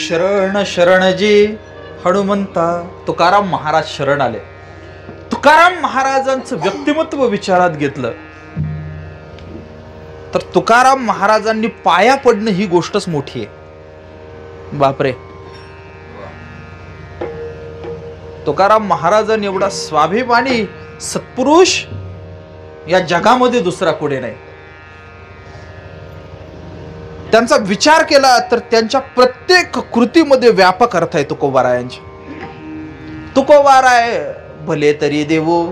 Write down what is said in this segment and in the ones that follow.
शरण शरणजी हनुमंता तुकाराम महाराज शरण आले. तुकाराम महाराजांचं व्यक्तिमत्व विचारात घेतलं तर तुकाराम महाराजांनी पाया पडणं ही गोष्टच मोठी आहे. बापरे, तुकाराम महाराजांनी एवढा स्वाभिमानी सत्पुरुष या जगामध्ये दुसरा कोणी नाही. त्यांचा विचार केला तर त्यांच्या प्रत्येक कृतीमध्ये व्यापक अर्थ आहे तुकोबारायांच्या. तुकोबाराय भले तरी देवो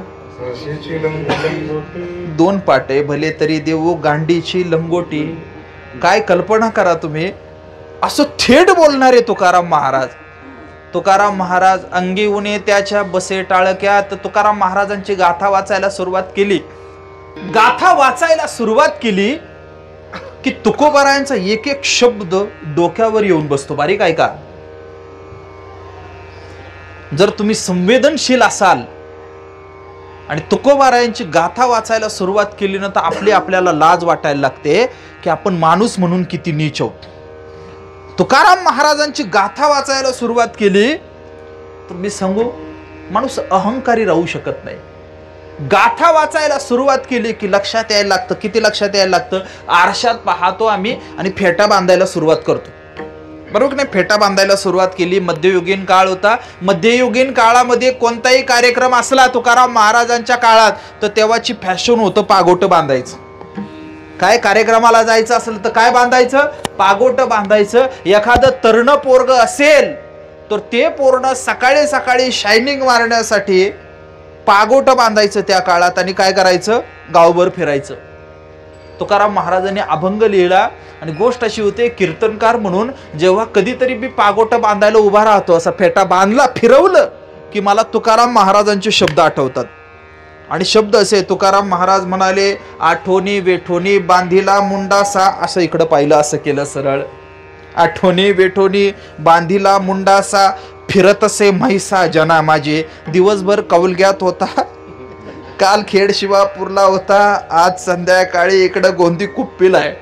दोन पाटे, भले तरी देवो गांडीची लंगोटी. काय कल्पना करा तुम्ही, असं थेट बोलणारे तुकाराम महाराज. तुकाराम महाराज अंगी उणे त्याच्या बसे टाळक्यात. तुकाराम महाराजांची गाथा वाचायला सुरुवात केली. गाथा वाचायला सुरुवात केली की तुकोबारायांचा एक एक शब्द डोक्यावर येऊन बसतो. बारीक ऐका, जर तुम्ही संवेदनशील असाल आणि तुकोबारायांची गाथा वाचायला सुरुवात केली ना तर आपल्याला लाज वाटायला लागते की आपण माणूस म्हणून किती नीच आहोत. तुकाराम महाराजांची गाथा वाचायला सुरुवात केली तर मी सांगू, माणूस अहंकारी राहू शकत नाही. गाथा वाचायला सुरुवात केली की लक्षात यायला लागतं. किती लक्षात यायला लागतं? आरशात पाहतो आम्ही आणि फेटा बांधायला सुरुवात करतो. बरोबर नाही? फेटा बांधायला सुरुवात केली. मध्ययुगीन काळ होता. मध्ययुगीन काळामध्ये कोणताही कार्यक्रम असला तुकाराम महाराजांच्या काळात तर तेव्हाची फॅशन होतं पागोटं बांधायचं. काय कार्यक्रमाला जायचं असेल तर काय बांधायचं? पागोटं बांधायचं. एखादं तरुण पोरग असेल तर ते पोरग सकाळी सकाळी शायनिंग मारण्यासाठी पागोटं बांधायचं त्या काळात आणि काय करायचं? गावभर फिरायचं. तुकाराम महाराजांनी अभंग लिहिला आणि गोष्ट अशी होते, कीर्तनकार म्हणून जेव्हा कधीतरी मी पागोटं बांधायला उभा राहतो, असा फेटा बांधला फिरवलं की मला तुकाराम महाराजांचे शब्द आठवतात. आणि शब्द असे, तुकाराम महाराज म्हणाले, आठवणी वेठोनी बांधिला मुंडासा. असं इकडं पाहिलं, असं केलं सरळ. आठवणी वेठोनी बांधिला मुंडासा, फिरतसे म्हैसा जना माझे. दिवसभर कौलग्यात होता, काल खेड शिवापूरला होता, आज संध्याकाळी इकडं गोंदी कुप्पीला आहे.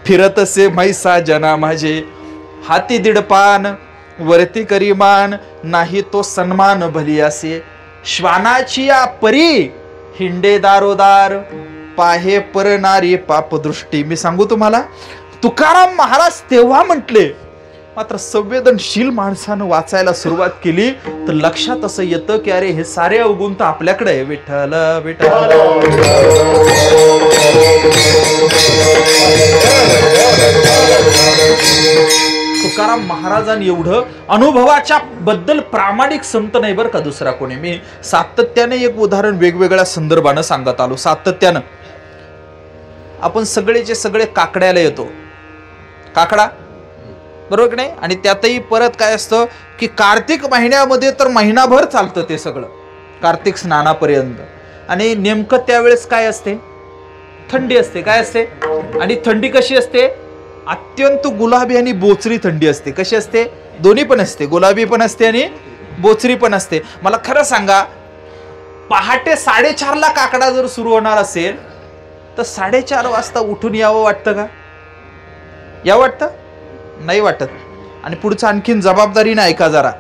फिरतसे म्हैसा जना माझे, हाती दीडपान वरती करीमान, नाही तो सन्मान भली असे. श्वानाची या परी हिंडे दारोदार, पाहे परनारी पापदृष्टी. मी सांगू तुम्हाला, तुकाराम महाराज तेव्हा म्हटले, मात्र संवेदनशील माणसानं वाचायला सुरुवात केली तर लक्षात असं येतं की अरे हे सारे अवगुण तर आपल्याकडे आहे. विठ्ठल विठ्ठल. तुकाराम महाराजांनी एवढं अनुभवाच्या बद्दल प्रामाणिक संत नाही बरं का दुसरा कोणी. मी सातत्याने एक उदाहरण वेगवेगळ्या संदर्भानं सांगत आलो. सातत्यानं आपण सगळेचे सगळे काकड्याला येतो. काकडा, बरोबर की नाही? आणि त्यातही परत काय असतं की कार्तिक महिन्यामध्ये तर महिनाभर चालतं ते सगळं, कार्तिक स्नानापर्यंत. आणि नेमकं त्यावेळेस काय असते? थंडी असते. काय असते? आणि थंडी कशी असते? अत्यंत गुलाबी आणि बोचरी थंडी असते. कशी असते? दोन्ही पण असते, गुलाबी पण असते आणि बोचरी पण असते. मला खरं सांगा, पहाटे 4:30ला काकडा जर सुरू होणार असेल तर 4:30 वाजता उठून यावं वाटतं का? यावं वाटतं? नाही वाटत. आणि पुढचं आणखीन जबाबदारीने ऐका जरा,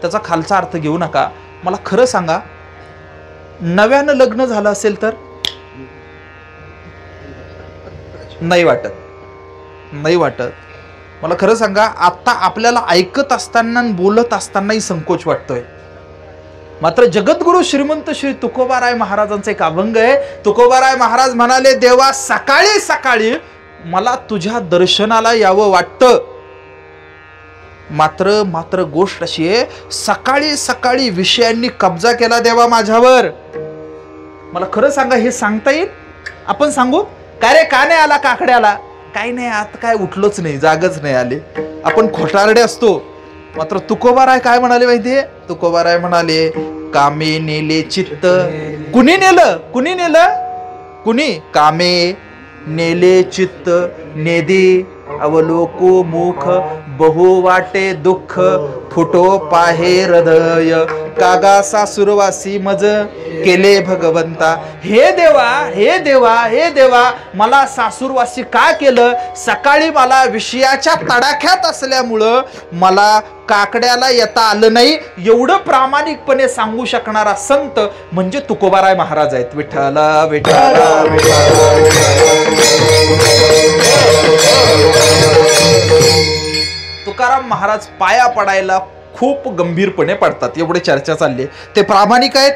त्याचा खालचा अर्थ घेऊ नका. मला खरं सांगा, नव्यानं लग्न झालं असेल तर नाही वाटत. नाही वाटत. मला खरं सांगा, आता आपल्याला ऐकत असताना बोलत असतानाही संकोच वाटतोय. मात्र जगद्गुरु श्रीमंत श्री तुकोबाराय महाराजांचा एक अभंग आहे. तुकोबाराय महाराज म्हणाले, देवा सकाळी सकाळी मला तुझ्या दर्शनाला यावं वाटतं. मात्र गोष्ट अशी आहे, सकाळी सकाळी विषयांनी कब्जा केला देवा माझ्यावर. मला खरं सांगा, हे सांगता येईल? आपण सांगू काय रे, का नाही आला काकड्याला? काही नाही, आता काय उठलोच नाही, जागच नाही आले. आपण खोटारडे असतो. मात्र तुकोबाराय काय म्हणाले माहितीये? तुकोबाराय म्हणाले, कामे नेले चित्त. कुणी नेलं? कुणी नेलं? कुणी? कामे नेले चित्त, नेदी अवलोको मुख, बहु वाटे दुःख फुटो पाहे हृदय, कागा सासुरवासी मज केले भगवंता. हे देवा, हे देवा, हे देवा, मला सासूरवासी का केलं? सकाळी मला विषयाच्या तडाख्यात असल्यामुळं मला काकड्याला येता आलं नाही. एवढं प्रामाणिकपणे सांगू शकणारा संत म्हणजे तुकोबाराय महाराज आहेत. विठ्ठल विठ्ठल तुकाराम महाराज पाया पडायला खूप गंभीरपणे पडतात, एवढे चर्चा चालली. ते प्रामाणिक आहेत.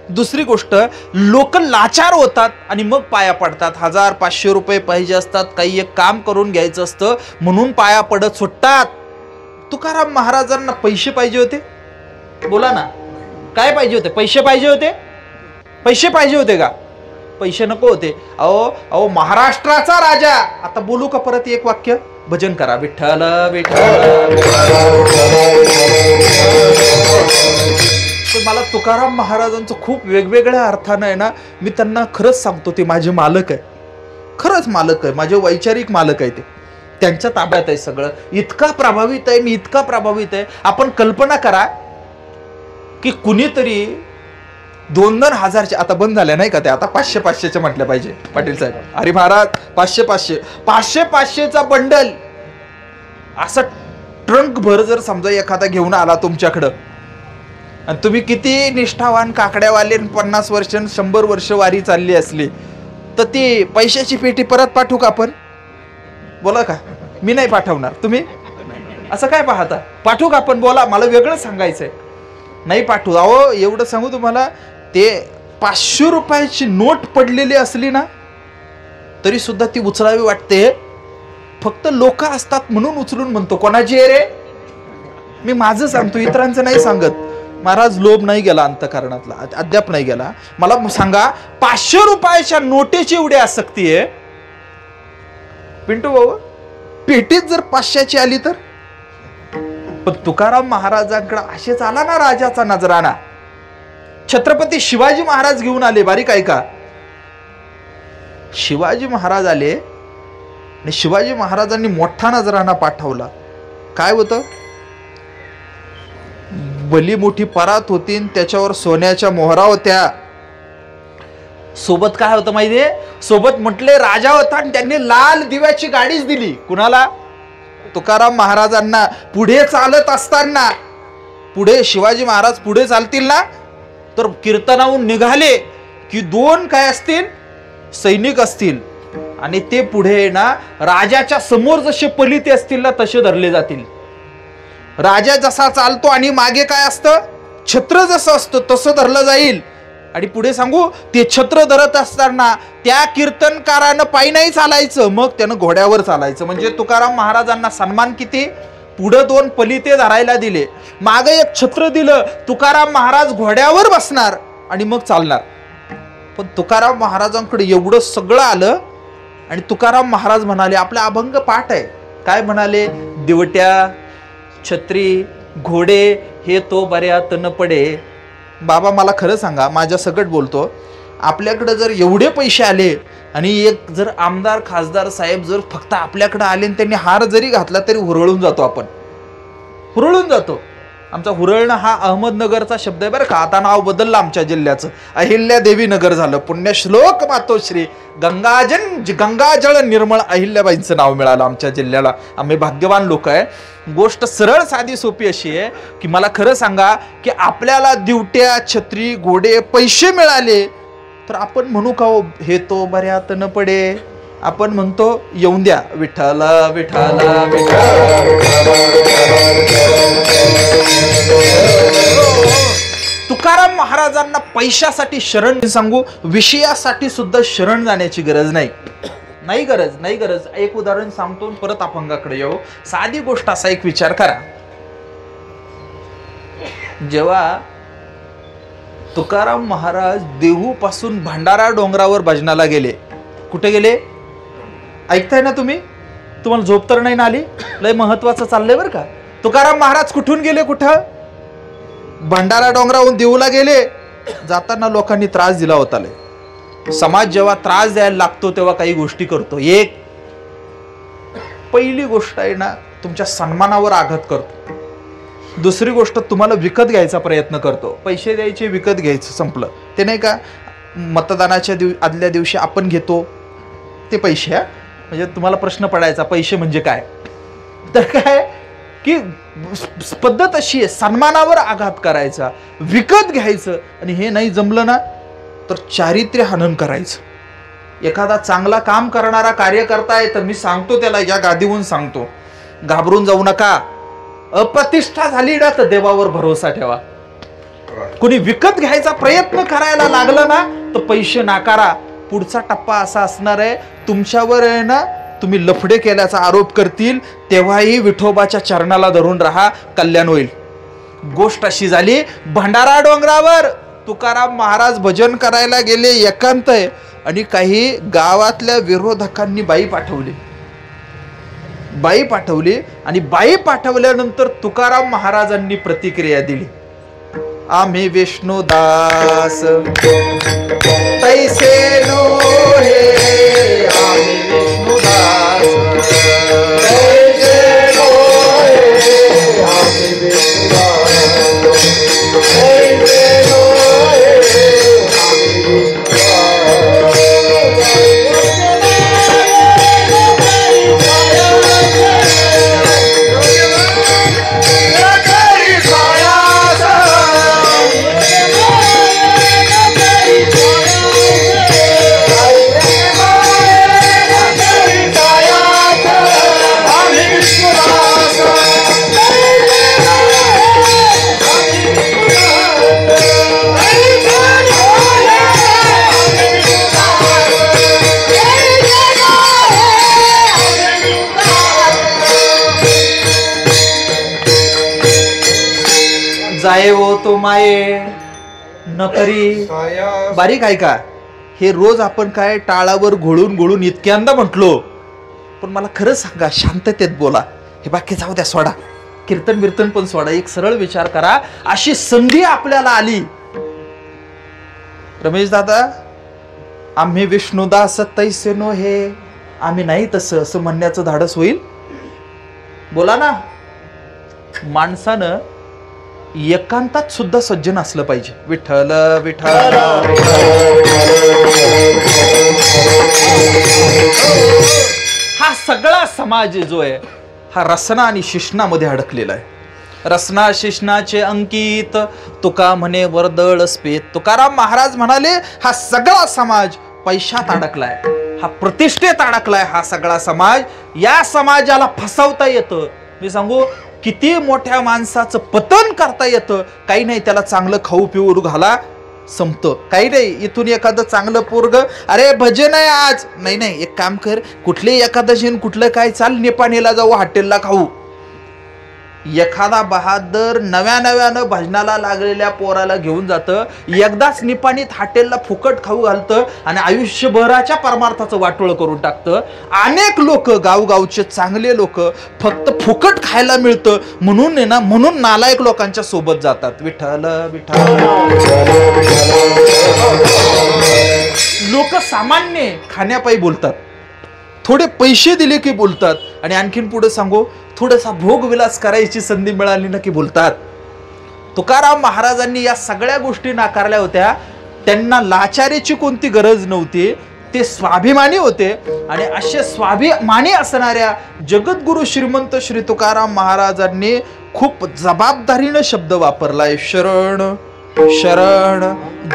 दुसरी गोष्ट, लोक लाचार होतात आणि मग पाया पडतात. 1000-500 रुपये पाहिजे असतात, काही एक काम करून घ्यायचं असतं म्हणून पाया पडत सुटतात. तुकाराम महाराजांना पैसे पाहिजे होते? बोला ना, काय पाहिजे होते? पैसे पाहिजे होते? पैसे पाहिजे होते का? पैसे नको होते. अहो महाराष्ट्राचा राजा. आता बोलू का परत एक वाक्य? भजन करा. विठ्ठल विठ्ठल. तर मला तुकाराम महाराजांचं खूप वेगवेगळ्या अर्थानं आहे ना, मी त्यांना खरंच सांगतो, ते माझे मालक आहे, खरंच मालक आहे, माझे वैचारिक मालक आहे. ते त्यांच्या ताब्यात आहे सगळं. इतका प्रभावित आहे मी, इतका प्रभावित आहे. आपण कल्पना करा की कुणीतरी 2-2 हजारचे, आता बंद झाल्या नाही का ते, आता 500-500चे म्हटलं पाहिजे पाटील साहेब. अरे महाराज 500-500चा बंडल असं ट्रंक भर जर समजा एखादा घेऊन आला तुमच्याकडं, आणि तुम्ही किती निष्ठावान काकड्यावाले 50 वर्ष 100 वर्ष वारी चालली असली, तर ती पैशाची पेटी परत पाठवू का आपण? बोला का? मी नाही पाठवणार. तुम्ही असं काय पाहता? पाठवू का आपण? बोला, मला वेगळं सांगायचंय. नाही पाठवू. अहो एवढं सांगू तुम्हाला, ते 500 रुपयाची नोट पडलेली असली ना तरी सुद्धा ती उचलावी वाटते. फक्त लोक असतात म्हणून उचलून म्हणतो. कोणाची आहे रे? मी माझं सांगतो, इतरांचं नाही सांगत. महाराज लोभ नाही गेला अंतःकरणातला, अद्याप नाही गेला. मला सांगा, 500 रुपयाच्या नोटेची एवढी आसक्ती आहे पिंटू भाऊ? पेटीत जर 500ची आली तर? पण तुकाराम महाराजांकडे असेच आला ना राजाचा नजराणा. छत्रपती शिवाजी महाराज घेऊन आले. बारीक ऐका, शिवाजी महाराज आले आणि शिवाजी महाराजांनी मोठा नजराणा पाठवला. काय होतं? भली मोठी परात होती, त्याच्यावर सोन्याच्या मोहरा होत्या. सोबत काय होतं माहितीये? सोबत म्हटले राजा होता आणि त्यांनी लाल दिव्याची गाडीच दिली. कुणाला? तुकाराम महाराजांना. पुढे चालत असताना, पुढे शिवाजी महाराज पुढे चालतील ना, तर कीर्तनाहून निघाले की 2 काय असतील? सैनिक असतील, आणि ते पुढे ना राजाच्या समोर जसे पलिते असतील ना तसे धरले जातील. राजा जसा चालतो आणि मागे काय असतं? छत्र जसं असतं तसं धरलं जाईल. आणि पुढे सांगू, ते छत्र धरत असताना त्या कीर्तनकारानं पायी नाही चालायचं, मग त्यानं घोड्यावर चालायचं. म्हणजे तुकाराम महाराजांना सन्मान किती? पुढे 2 पलिते धरायला दिले, मागे एक छत्र दिलं. तुकाराम महाराज घोड्यावर बसणार आणि मग चालणार. पण तुकाराम महाराजांकडे एवढं सगळं आलं आणि तुकाराम महाराज म्हणाले, आपला अभंग पाठ आहे, काय म्हणाले? दिवट्या, छत्री, घोडे हे तो बऱ्यात न पडे. बाबा मला खरं सांगा, माझ्या सकट बोलतो, आपल्याकडे जर एवढे पैसे आले आणि एक जर आमदार खासदार साहेब जर फक्त आपल्याकडे आले आणि त्यांनी हार जरी घातला तरी हुरळून जातो. आपण हुरळून जातो. आमचा हुरळणं हा अहमदनगरचा शब्द आहे बरं का. आता नाव बदललं आमच्या जिल्ह्याचं, अहिल्यादेवी नगर झालं. पुण्यश्लोक मातोश्री गंगाजळ निर्मळ अहिल्याबाईंचं नाव मिळालं आमच्या जिल्ह्याला. आम्ही भाग्यवान लोक आहे. गोष्ट सरळ साधी सोपी अशी आहे की मला खरं सांगा की आपल्याला दिवट्या, छत्री, घोडे, पैसे मिळाले तर आपण म्हणू का हे तो बऱ्यात न पडे? आपण म्हणतो येऊन द्या विठ्ठल विठ्ठल तुकाराम महाराजांना पैशासाठी शरण सांगू, विषयासाठी सुद्धा शरण जाण्याची गरज नाही. नाही गरज. एक उदाहरण सांगतो, परत अभंगाकडे येऊ. साधी गोष्ट, असा एक विचार करा. जेव्हा तुकाराम महाराज देहू पासून भंडारा डोंगरावर भजनाला गेले, कुठे गेले? ऐकताय ना तुम्ही? तुम्हाला झोप तर नाही ना आली? लय महत्वाचं चाललंय बरं का. तुकाराम महाराज कुठून गेले? कुठं? भंडारा डोंगरावरून देऊला गेले. जाताना लोकांनी त्रास दिला होता. समाज जेव्हा त्रास द्यायला लागतो तेव्हा काही गोष्टी करतो. एक पहिली गोष्ट आहे ना, तुमच्या सन्मानावर आघात करतो. दुसरी गोष्ट, तुम्हाला विकत घ्यायचा प्रयत्न करतो. पैसे द्यायचे, विकत घ्यायचं, संपलं. ते नाही का मतदानाच्या आदल्या दिवशी आपण घेतो ते पैसे. म्हणजे तुम्हाला प्रश्न पडायचा पैसे म्हणजे काय, तर काय की पद्धत अशी आहे, सन्मानावर आघात करायचा, विकत घ्यायचं, आणि हे नाही जमलं ना तर चारित्र्य हनन करायचं. एखादा चांगला काम करणारा कार्यकर्ता आहे तर मी सांगतो त्याला, या गादीवरून सांगतो, घाबरून जाऊ नका. अप्रतिष्ठा झाली ना तर देवावर भरोसा ठेवा. कोणी विकत घ्यायचा प्रयत्न करायला लागला ना तर पैसे नाकारा. पुढचा टप्पा असा असणार आहे, तुमच्यावर आहे ना तुम्ही लफडे केल्याचा आरोप करतील, तेव्हाही विठोबाच्या चरणाला धरून राहा, कल्याण होईल. गोष्ट अशी झाली, भंडारा डोंगरावर तुकाराम महाराज भजन करायला गेले, एकांत आहे, आणि काही गावातल्या विरोधकांनी बाई पाठवली आणि बाई पाठवल्यानंतर तुकाराम महाराजांनी प्रतिक्रिया दिली, आम्ही विष्णुदास तैसे नो हे, आम्ही विष्णुदास तैसे नो हे, आम्ही विष्णुदास तैसे नो हे, आम्ही जाये वो तो माये न करी. बारीक आहे का हे, रोज आपण काय टाळावर घोळून इतक्यांदा म्हटलो, पण मला खरं सांगा, शांततेत बोला. हे बाकी जाऊ द्या, सोडा कीर्तन बिर्तन पण सोडा, एक सरळ विचार करा. अशी संधी आपल्याला आली, रमेश दादा आम्ही विष्णुदास तैसे नो हे, आम्ही नाही तसं, असं म्हणण्याचं धाडस होईल? बोला ना. माणसानं एकांतात सुद्धा सज्जन असलं पाहिजे. विठ्ठल विठ्ठल. हा सगळा समाज जो आहे हा रसना आणि शिष्णामध्ये अडकलेला आहे. रसना शिष्णाचे अंकित, तुका म्हणे वर्दळ स्पेत. तुकाराम महाराज म्हणाले, हा सगळा समाज पैशात अडकलाय, हा प्रतिष्ठेत अडकलाय. हा सगळा समाज, या समाजाला फसवता येतं. मी सांगू, किती मोठ्या माणसाचं पतन करता येतं. काही नाही, त्याला चांगलं खाऊ पिऊ घाला, संपतं. काही नाही, इथून एखादं चांगलं पोरग, अरे भजन आहे आज, नाही एक काम कर, कुठले एकादशी कुठलं काय, चाल निपाणीला जाऊ, हॉटेलला खाऊ. एखादा बहादर नव्यानं भजनाला लागलेल्या पोराला घेऊन जातं, एकदाच निपाणीत हॉटेलला फुकट खाऊ घालतं आणि आयुष्यभराच्या परमार्थाचं वाटोळ करून टाकतं. अनेक लोक, गावगावचे चांगले लोक, फक्त फुकट खायला मिळतं म्हणून आहे ना, म्हणून नालायक लोकांच्या सोबत जातात. विठ्ठल विठ्ठल. लोक सामान्य खाण्यापायी बोलतात, थोडे पैसे दिले की बोलतात, आणि आणखीन पुढे सांगू, थोडासा भोगविलास करायची संधी मिळाली ना की बोलतात. तुकाराम महाराजांनी या सगळ्या गोष्टी नाकारल्या होत्या. त्यांना लाचारीची कोणती गरज नव्हती, ते स्वाभिमानी होते. आणि असे स्वाभिमानी असणाऱ्या जगद्गुरु श्रीमंत श्री तुकाराम महाराजांनी खूप जबाबदारीने शब्द वापरलाय, शरण शरण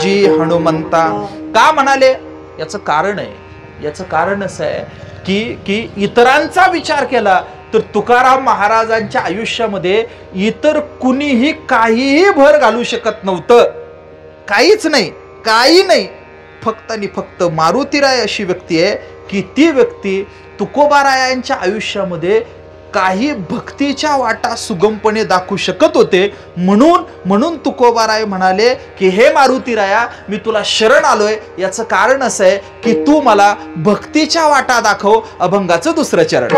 जी हनुमंता. का म्हणाले? याचं कारण आहे. याचं कारण असं आहे की इतरांचा विचार केला तर तुकाराम महाराजांच्या आयुष्यामध्ये इतर कुणीही काहीही भर घालू शकत नव्हतं. काहीच नाही, काही नाही. फक्त आणि फक्त मारुतीराय अशी व्यक्ती आहे की ती व्यक्ती तुकोबारायांच्या आयुष्यामध्ये काही भक्तीच्या वाटा सुगमपणे दाखवू शकत होते. म्हणून तुकोबाराय म्हणाले की हे मारुतीराया, मी तुला शरण आलोय. याचं कारण असं आहे की तू मला भक्तीच्या वाटा दाखव. अभंगाचं दुसरं चरण.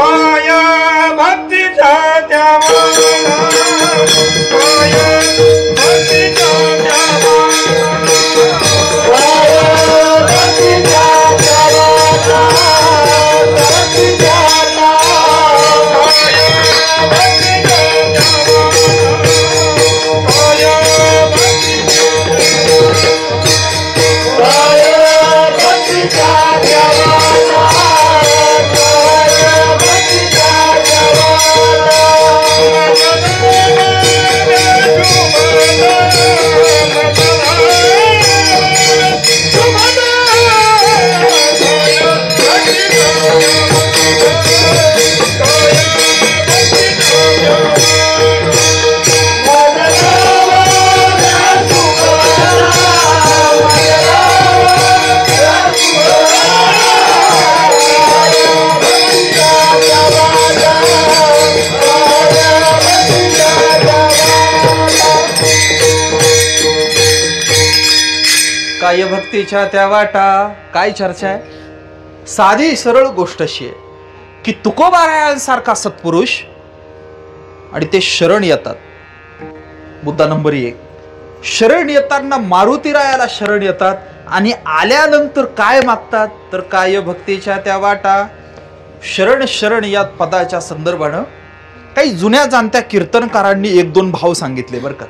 काय भक्तीच्या त्या वाटा. काय चर्चा आहे? साधी सरळ गोष्ट अशी आहे की तुकोबारायांसारखा सत्पुरुष आणि ते शरण येतात. मुद्दा नंबर 1, शरण येताना मारुतीरायाला शरण येतात आणि आल्यानंतर काय मागतात तर काय भक्तीच्या त्या वाटा. शरण शरण या पदाच्या संदर्भानं काही जुन्या जाणत्या कीर्तनकारांनी 1-2 भाव सांगितले बरं का.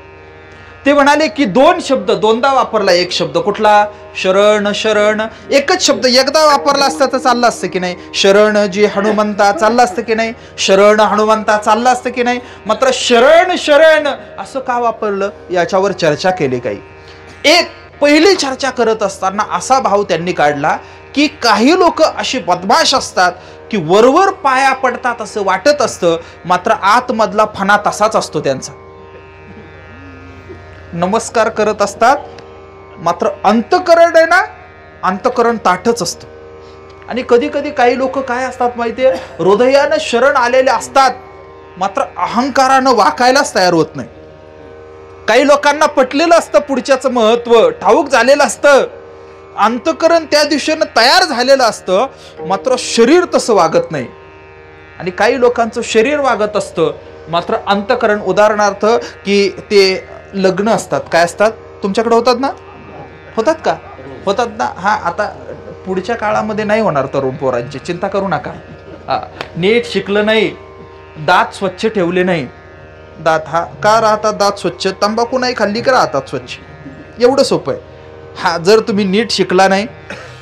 ते म्हणाले की 2 शब्द दोनदा वापरला. एक शब्द कुठला? शरण शरण. एकच शब्द एकदा वापरला असता तर चाललं असतं की नाही? शरण जी हनुमंता चाललं असतं की नाही? शरण हनुमंता चाललं असतं की नाही? मात्र शरण शरण असं का वापरलं याच्यावर चर्चा केली. एक पहिली चर्चा करत असताना असा भाव त्यांनी काढला की काही लोक अशी बदमाश असतात की वरवर पाया पडतात असं वाटत असतं, मात्र आतमधला फणा तसाच असतो त्यांचा. नमस्कार करत असतात मात्र अंतकरण आहे ना, अंतकरण ताठच असतं. आणि कधी कधी काही लोक काय असतात माहितीये, हृदयानं शरण आलेले असतात मात्र अहंकारानं वाकायलाच तयार होत नाही. काही लोकांना पटलेलं असतं पुढच्याचं महत्व, ठाऊक झालेलं असतं, अंतकरण त्या दिशेनं तयार झालेलं असतं, मात्र शरीर तसं वागत नाही. आणि काही लोकांचं शरीर वागत असतं मात्र अंतकरण, उदाहरणार्थ की ते लग्न असतात, काय असतात तुमच्याकडे होतात ना? होतात का? होतात ना. हा, आता पुढच्या काळामध्ये नाही होणार तरुण पोरांची, चिंता करू नका. नीट शिकलं नाही, दात स्वच्छ ठेवले नाही. दात हा का राहतात दात स्वच्छ? तंबाखू नाही खाल्ली का राहतात स्वच्छ. एवढं सोपं आहे. हा, जर तुम्ही नीट शिकला नाही,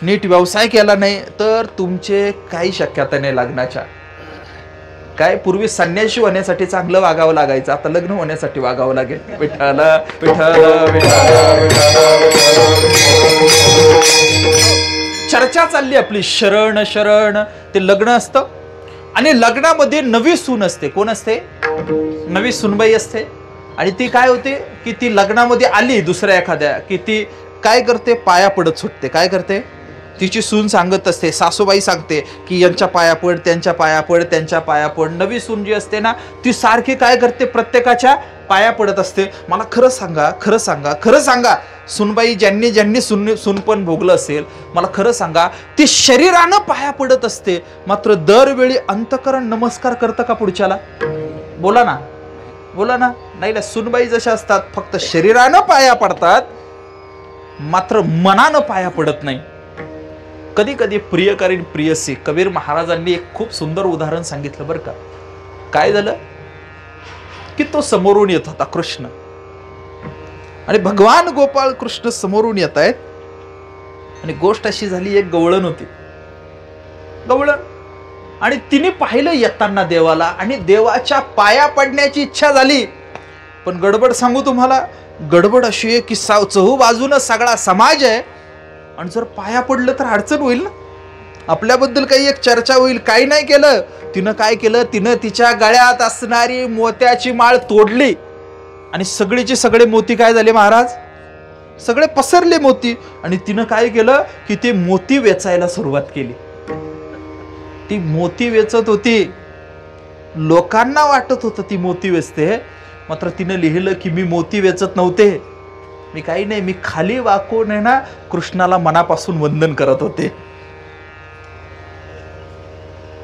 नीट व्यवसाय केला नाही तर तुमचे काही शक्यता नाही लग्नाच्या. काय पूर्वी संन्यासी होण्यासाठी चांगलं वागावं लागायचं, आता लग्न होण्यासाठी वागावं लागेल. विठ्ठल विठ्ठल. चर्चा चालली आपली शरण शरण. ते लग्न असतं आणि लग्नामध्ये नवी सून असते. कोण असते? नवी सूनबाई असते. आणि ती काय होते की ती लग्नामध्ये आली दुसऱ्या एखाद्या की ती काय करते? पाया पडत सुटते. काय करते? तिची सून सांगत असते, सासूबाई सांगते की यांच्या पाया पड, त्यांच्या पाया पड, त्यांच्या पाया पड. नवी सून जी असते ना ती सारखी काय करते? प्रत्येकाच्या पाया पडत असते. मला खरं सांगा, खरं सांगा, खरं सांगा, सुनबाई ज्यांनी ज्यांनी सुनपण भोगलं असेल, मला खरं सांगा, ती शरीरानं पाया पडत असते मात्र दरवेळी अंतकरण नमस्कार करतं का पुढच्याला? बोला ना, बोला ना. नाही ना, सुनबाई जशा असतात फक्त शरीरानं पाया पडतात मात्र मनानं पाया पडत नाही. कधी कधी प्रियकरीन प्रियसी. कबीर महाराजांनी एक खूप सुंदर उदाहरण सांगितलं बरं का. काय झालं की तो समोरून येत होता कृष्ण, आणि भगवान गोपाळ कृष्ण समोरून येत आहेत. आणि गोष्ट अशी झाली, एक गवळण होती, गवळण. आणि तिने पाहिलं येताना देवाला आणि देवाच्या पाया पडण्याची इच्छा झाली. पण गडबड सांगू तुम्हाला, गडबड अशी आहे की चहूबाजूनं सगळा समाज आहे आणि जर पाया पडलं तर अडचण होईल ना, आपल्याबद्दल काही एक चर्चा होईल. काही नाही केलं तिनं. काय केलं तिनं? तिच्या गळ्यात असणारी मोत्याची माळ तोडली आणि सगळेचे सगळे मोती काय झाले महाराज? सगळे पसरले मोती. आणि तिनं काय केलं की ते मोती वेचायला सुरुवात केली. ती मोती वेचत होती, लोकांना वाटत होतं ती मोती वेचते, मात्र तिनं लिहिलं की मी मोती वेचत नव्हते, मी काही नाही, मी खाली वाकून आहे ना कृष्णाला मनापासून वंदन करत होते.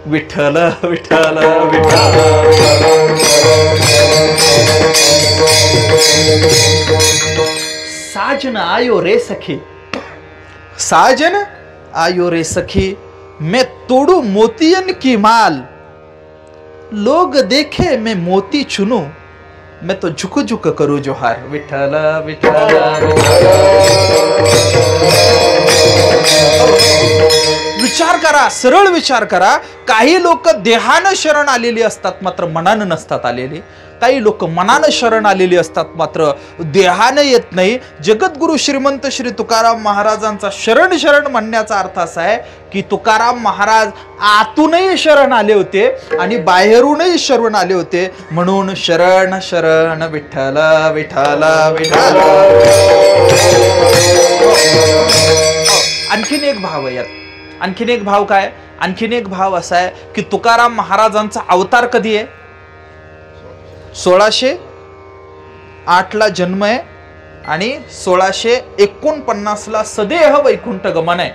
विठ्ठल विठ्ठल विठ्ठल. साजन आयो रे सखी, साजन आयो रे सखी, मैं तोड़ू मोतियन की माल, लोग देखे मैं मोती चुनू, मैं तो झुक झुक करू जोहार. विठ्ठल विठ्ठल. विचार करा, सरळ विचार करा. काही लोक देहानं शरण आलेली असतात मात्र मनानं नसतात आलेली. काही लोक मनानं शरण आलेली असतात मात्र देहानं येत नाही. जगद्गुरु श्रीमंत श्री तुकाराम महाराजांचा शरण शरण म्हणण्याचा अर्थ असा आहे की तुकाराम महाराज आतूनही शरण आले होते आणि बाहेरूनही शरण आले होते. म्हणून शरण शरण विठ्ठल विठ्ठल विठ्ठल. आणखीन एक भाव आहे यात. आणखीन एक भाव काय? आणखीन एक भाव असा आहे की तुकाराम महाराजांचा अवतार कधी आहे? 1608 जन्म आहे आणि 1649ला सदेह वैकुंठ गमन आहे.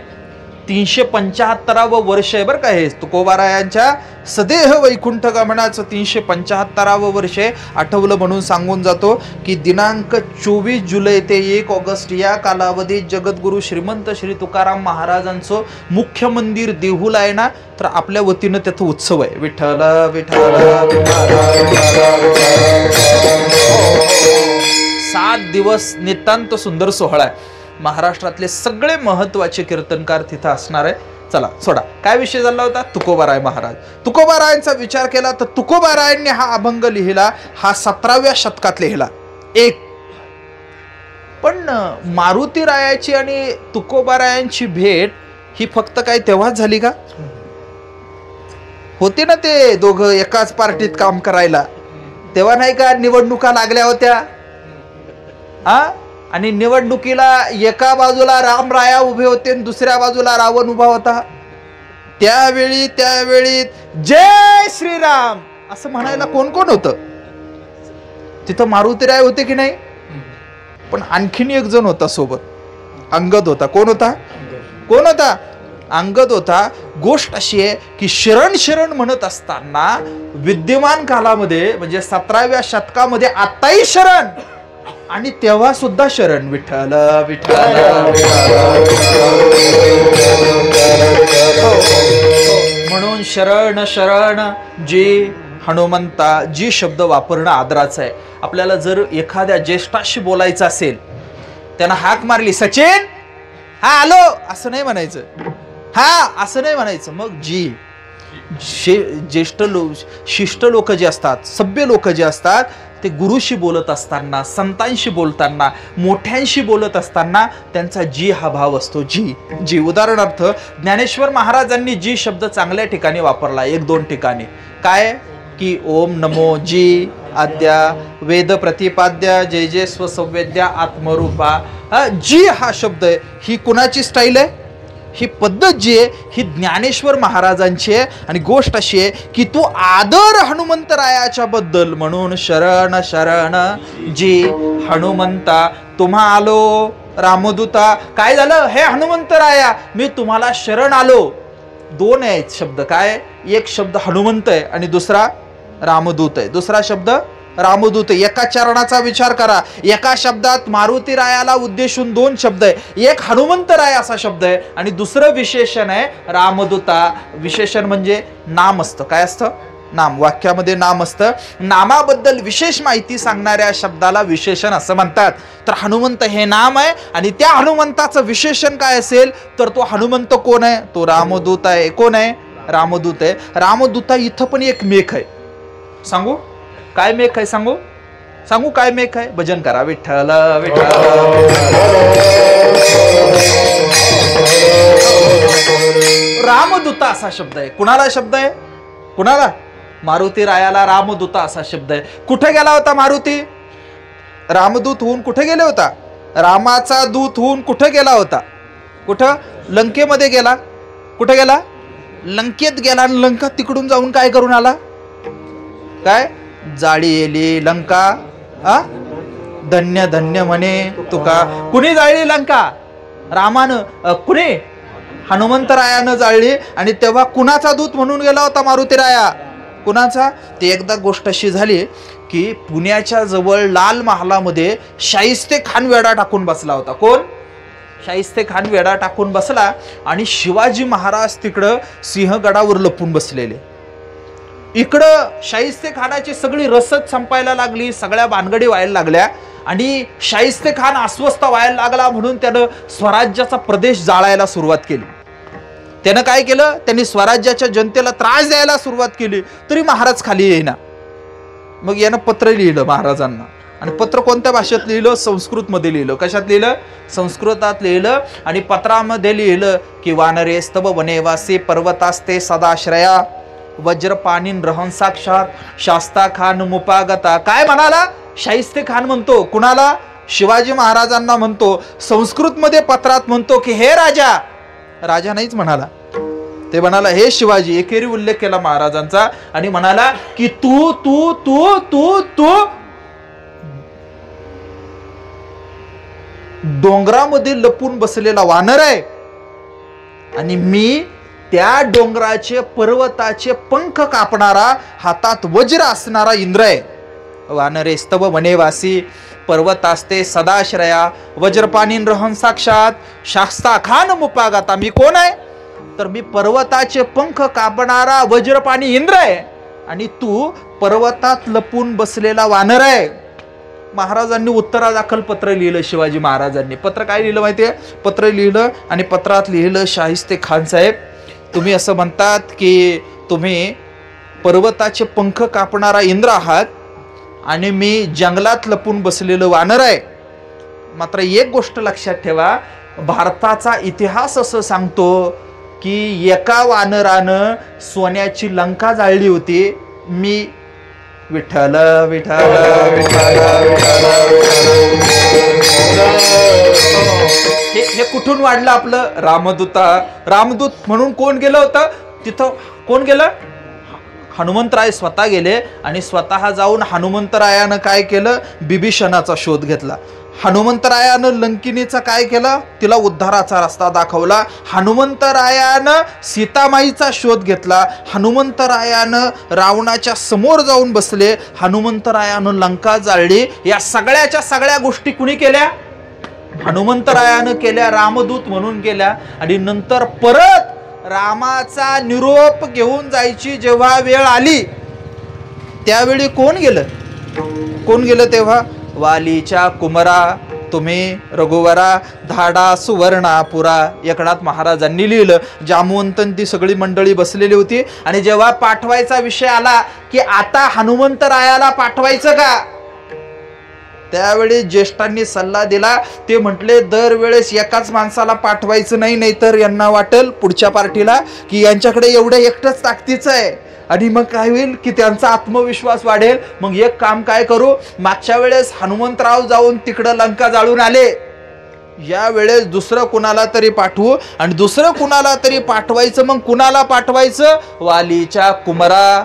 375वं वर्ष आहे बरं का हे तुकोबारायांच्या सदेह वैकुंठ गमनाचं 375वं वर्ष आहे. आठवलं म्हणून सांगून जातो की दिनांक 24 जुलै ते 1 ऑगस्ट या कालावधीत जगद्गुरु श्रीमंत श्री तुकाराम महाराजांचं मुख्य मंदिर देहूला आहे ना, तर आपल्या वतीनं त्याचा उत्सव आहे. विठ्ठल विठ्ठल 7 दिवस नितांत सुंदर सोहळा आहे. महाराष्ट्रातले सगळे महत्वाचे कीर्तनकार तिथं असणार आहे. चला सोडा, काय विषय झाला होता? तुकोबाराय महाराज. तुकोबारायांचा विचार केला तर तुकोबारायांनी हा अभंग लिहिला, हा 17व्या शतकात लिहिला एक. पण मारुतीरायाची आणि तुकोबारायांची भेट ही फक्त काय तेव्हाच झाली का? होते ना ते दोघं एकाच पार्टीत काम करायला, तेव्हा नाही का निवडणुका लागल्या होत्या? आणि निवडणुकीला एका बाजूला रामराया उभे होते आणि दुसऱ्या बाजूला रावण उभा होता. त्यावेळी जय श्रीराम असं म्हणायला कोण कोण होतं? तिथं मारुतीराय होते की नाही? पण आणखीन एक जण होता सोबत, अंगद होता. कोण होता? अंगद होता. गोष्ट अशी आहे की शरण शरण म्हणत असताना विद्यमान कालामध्ये म्हणजे 17व्या शतकामध्ये आताही शरण आणि तेव्हा सुद्धा शरण. विठ्ठल विठ्ठल. म्हणून शरण शरण जी हनुमंता, जी शब्द वापरणं आदराचं आहे. आपल्याला जर एखाद्या ज्येष्ठाशी बोलायचं असेल, त्यानं हाक मारली, सचिन हा आलो, असं नाही म्हणायचं. असं नाही म्हणायचं. मग जी ज्येष्ठ शिष्ट लोक जे असतात, सभ्य लोक जे असतात, ते गुरुशी बोलत असताना, संतांशी बोलताना, मोठ्यांशी बोलत असताना त्यांचा जी हा भाव असतो. जी उदाहरणार्थ ज्ञानेश्वर महाराजांनी जी शब्द चांगल्या ठिकाणी वापरला, 1-2 ठिकाणी. काय की ओम नमो जी आद्या वेद प्रतिपाद्या जय जय स्वसंवेद्या आत्मरूपा. जी हा शब्द आहे, ही कुणाची स्टाईल आहे? ही पद्धत जी आहे ही ज्ञानेश्वर महाराजांची आहे. आणि गोष्ट अशी आहे की तू आदर हनुमंतरायाच्या बद्दल, म्हणून शरण शरण जी हनुमंता तुम्हा आलो रामदूता. काय झालं? हे हनुमंतराया मी तुम्हाला शरण आलो. 2 आहेत शब्द. काय? एक शब्द हनुमंत आहे आणि दुसरा रामदूत आहे. दुसरा शब्द रामदूत. एका चरणाचा विचार करा. एका शब्दात मारुतीरायाला उद्देशून 2 शब्द आहे. एक हनुमंतराय असा शब्द आहे आणि दुसरं विशेषण आहे रामदूता. विशेषण म्हणजे नाम असतं. काय असतं? नाम. वाक्यामध्ये नाम असतं. नामाबद्दल विशेष माहिती सांगणाऱ्या शब्दाला विशेषण असं म्हणतात. तर हनुमंत हे नाम आहे आणि त्या हनुमंताचं विशेषण काय असेल तर तो हनुमंत कोण आहे? तो रामदूत आहे. कोण आहे? रामदूत आहे. रामदूता इथं पण एक मेख आहे. सांगू काय मेख आहे? सांगू काय मेख आहे? भजन करा. विठ्ठल विठ्ठल. रामदूता असा शब्द आहे. कुणाला शब्द आहे? कुणाला? मारुतीरायाला रामदूता असा शब्द आहे. कुठे गेला होता मारुती? रामदूत होऊन कुठे गेले होता? रामाचा दूत होऊन कुठे गेला होता? कुठं? लंकेमध्ये गेला. कुठे गेला? लंकेत गेला. आणि लंका तिकडून जाऊन काय करून आला? काय? जाळी येली लंका धन्य धन्य म्हणे तुका. कुणी जाळली लंका? रामानं. कुणी? हनुमंतरायानं जाळली. आणि तेव्हा कुणाचा दूत म्हणून गेला होता मारुतीराया? कुणाचा? ते एकदा गोष्ट अशी झाली की पुण्याच्या जवळ लाल महालामध्ये शाहिस्ते खान वेढा टाकून बसला होता. कोण? शाहिस्ते खान वेढा टाकून बसला आणि शिवाजी महाराज तिकडं सिंहगडावर लपून बसलेले. इकडं शाहिस्ते खानाची सगळी रसद संपायला लागली, सगळ्या भानगडी व्हायला लागल्या आणि शाहिस्ते खान अस्वस्थ व्हायला लागला म्हणून त्यानं स्वराज्याचा प्रदेश जाळायला सुरुवात केली. त्यानं काय केलं? त्यांनी स्वराज्याच्या जनतेला त्रास द्यायला सुरुवात केली. तरी महाराज खाली येईना. मग यानं पत्र लिहिलं महाराजांना. आणि पत्र कोणत्या भाषेत लिहिलं? संस्कृतमध्ये लिहिलं. कशात लिहिलं? संस्कृतात लिहिलं. आणि पत्रामध्ये लिहिलं की वानरेस्तव वनेवासी पर्वतास्ते सदाश्रया वज्रपाणीन रहन साक्षात शास्ता खान मुपागता. काय म्हणाला? शाहिस्ते खान म्हणतो. कुणाला? शिवाजी महाराजांना म्हणतो. संस्कृतमध्ये पत्रात म्हणतो की हे राजा. राजा नाहीच म्हणाला, ते म्हणाला हे शिवाजी. एकेरी उल्लेख केला महाराजांचा आणि म्हणाला की तू तू तू तू तू डोंगरामध्ये लपून बसलेला वानर आहे आणि मी त्या डोंगराचे पर्वताचे पंख कापणारा हातात वज्र असणारा इंद्र आहे. वानरे स्तव वनेवासी पर्वतास्ते सदाश्रया वज्रपाणीन रहन साक्षात शास्ता खान मुपागाता. मी कोण आहे तर मी पर्वताचे पंख कापणारा वज्रपाणी इंद्र आहे आणि तू पर्वतात लपून बसलेला वानर आहे. महाराजांनी उत्तरादाखल पत्र लिहिलं. शिवाजी महाराजांनी पत्र काय लिहिलं माहितीये? पत्र लिहिलं आणि पत्रात लिहिलं, शाहिस्ते खान साहेब, तुम्ही असं म्हणतात की तुम्ही पर्वताचे पंख कापणारा इंद्र आहात आणि मी जंगलात लपून बसलेलं वानर आहे. मात्र एक गोष्ट लक्षात ठेवा, भारताचा इतिहास असं सांगतो की एका वानरानं सोन्याची लंका जाळली होती. मी विठ्ठल विठ्ठल हे कुठून वाढलं आपलं? रामदूता. रामदूत म्हणून कोण गेलं होतं तिथं? कोण गेलं? हनुमंतराय स्वतः गेले आणि स्वतः जाऊन हनुमंतरायानं काय केलं? बिभीषणाचा शोध घेतला. हनुमंतरायानं लंकिनीचा काय केलं? तिला उद्धाराचा रस्ता दाखवला. हनुमंतरायानं सीतामाईचा शोध घेतला. हनुमंतरायानं रावणाच्या समोर जाऊन बसले. हनुमंतरायानं लंका जाळली. या सगळ्याच्या सगळ्या गोष्टी कुणी केल्या? हनुमंतरायानं केल्या, रामदूत म्हणून केल्या. आणि नंतर परत रामाचा निरोप घेऊन जायची जेव्हा वेळ आली त्यावेळी कोण गेलं? कोण गेलं तेव्हा? वालीच्या कुमरा तुम्ही रघुवरा धाडा सुवर्णापुरा. एकनाथ महाराजांनी लिहिलं. जामवंतन ती सगळी मंडळी बसलेली होती आणि जेव्हा पाठवायचा विषय आला की आता हनुमंतरायाला पाठवायचं का, त्यावेळी ज्येष्ठांनी सल्ला दिला. ते म्हटले दरवेळेस एकाच माणसाला पाठवायचं नाही, नाहीतर यांना वाटेल पुढच्या पार्टीला की यांच्याकडे एवढं एकटंच ताकदीचं आहे आणि मग काय होईल की त्यांचा आत्मविश्वास वाढेल. मग एक काम काय करू, मागच्या वेळेस हनुमंतराव जाऊन तिकडं लंका जाळून आले, या वेळेस दुसरं कुणाला तरी पाठवू. आणि दुसरं कुणाला तरी पाठवायचं. मग कुणाला पाठवायचं? वालीच्या कुमरा.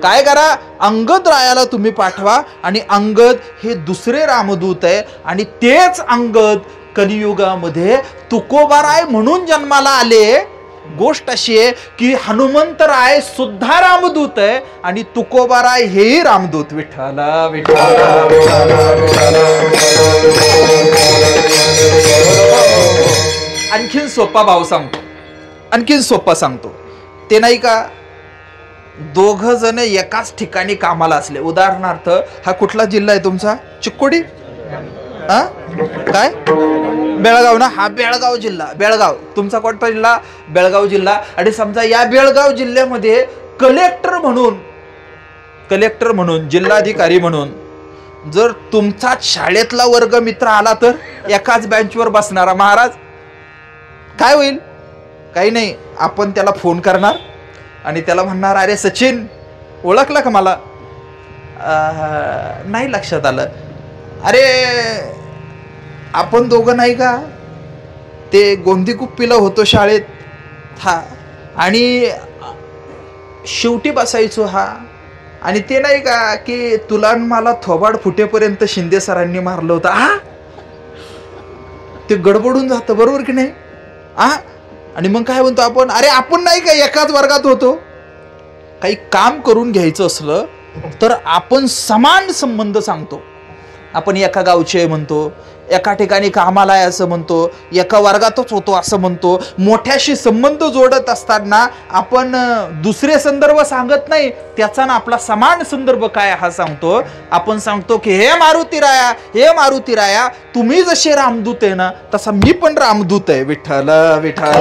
काय करा, अंगद रायाला तुम्ही पाठवा. आणि अंगद हे दुसरे रामदूत आहे आणि तेच अंगद कलियुगामध्ये तुकोबाराय म्हणून जन्माला आले. गोष्ट अशी आहे की हनुमंतराय सुद्धा रामदूत आहे आणि तुकोबाराय हेही रामदूत. विठ्ठला विठ्ठला आणखीन सोपा भाव सांगतो, आणखीन सोपा सांगतो. ते नाही का, दोघ जण एकाच ठिकाणी कामाला असले. उदाहरणार्थ, हा कुठला जिल्हा आहे तुमचा? चिक्कोडी? हा काय? बेळगाव ना? हा बेळगाव जिल्हा. बेळगाव तुमचा कोणता जिल्हा? बेळगाव जिल्हा. आणि समजा या बेळगाव जिल्ह्यामध्ये कलेक्टर म्हणून जिल्हाधिकारी म्हणून जर तुमचा शाळेतला वर्ग मित्र आला तर एकाच बेंचवर बसणारा महाराज, काय होईल? काही नाही, आपण त्याला फोन करणार आणि त्याला म्हणणार, अरे सचिन ओळखलं का मला? नाही लक्षात आलं. अरे आपण दोघं नाही का ते गोंदी कुप्पीला होतो शाळेत? हा. आणि शेवटी बसायचो. हा. आणि ते नाही का की तुला मला थोबाड फुटेपर्यंत शिंदे सरांनी मारलं होतं. हा, ते गडबडून जातं, बरोबर की नाही? हा. आणि मग काय म्हणतो आपण, अरे आपण नाही का एकाच वर्गात होतो? काही काम करून घ्यायचं असलं तर आपण समान संबंध सांगतो. आपण एका गावचे म्हणतो, एका ठिकाणी कामाला आहे असं म्हणतो, एका वर्गातच होतो असं म्हणतो. मोठ्याशी संबंध जोडत असताना आपण दुसरे संदर्भ सांगत नाही, त्याचा ना आपला समान संदर्भ काय हा सांगतो. आपण सांगतो की हे मारुतीराया, हे मारुतीराया, तुम्ही जसे रामदूत आहे ना तसा मी पण रामदूत आहे. विठ्ठल विठ्ठल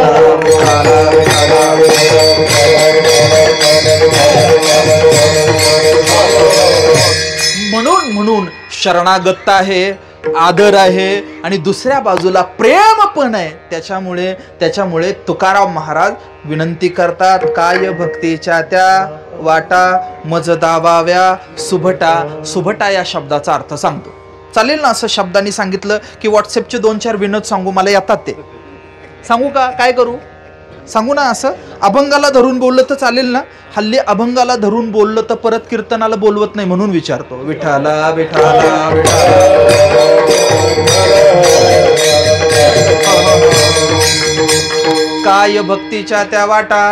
म्हणून शरणागत आहे, आदर आहे आणि दुसऱ्या बाजूला प्रेम पण आहे. त्याच्यामुळे तुकाराम महाराज विनंती करतात, काय भक्तीच्या त्या वाटा मज दाबाव्या सुभटा. सुभटा या शब्दाचा अर्थ सांगतो. चालेल ना असं शब्दांनी सांगितलं की व्हॉट्सअपचे 2-4 विनोद सांगू, मला येतात ते सांगू का? काय करू सांगू ना? असं अभंगाला धरून बोललं तर चालेल ना? हल्ली अभंगाला धरून बोललं तर परत कीर्तनाला बोलवत नाही म्हणून विचारतो. विठ्ठला विठ्ठला विठ्ठला काय भक्तीच्या त्या वाटा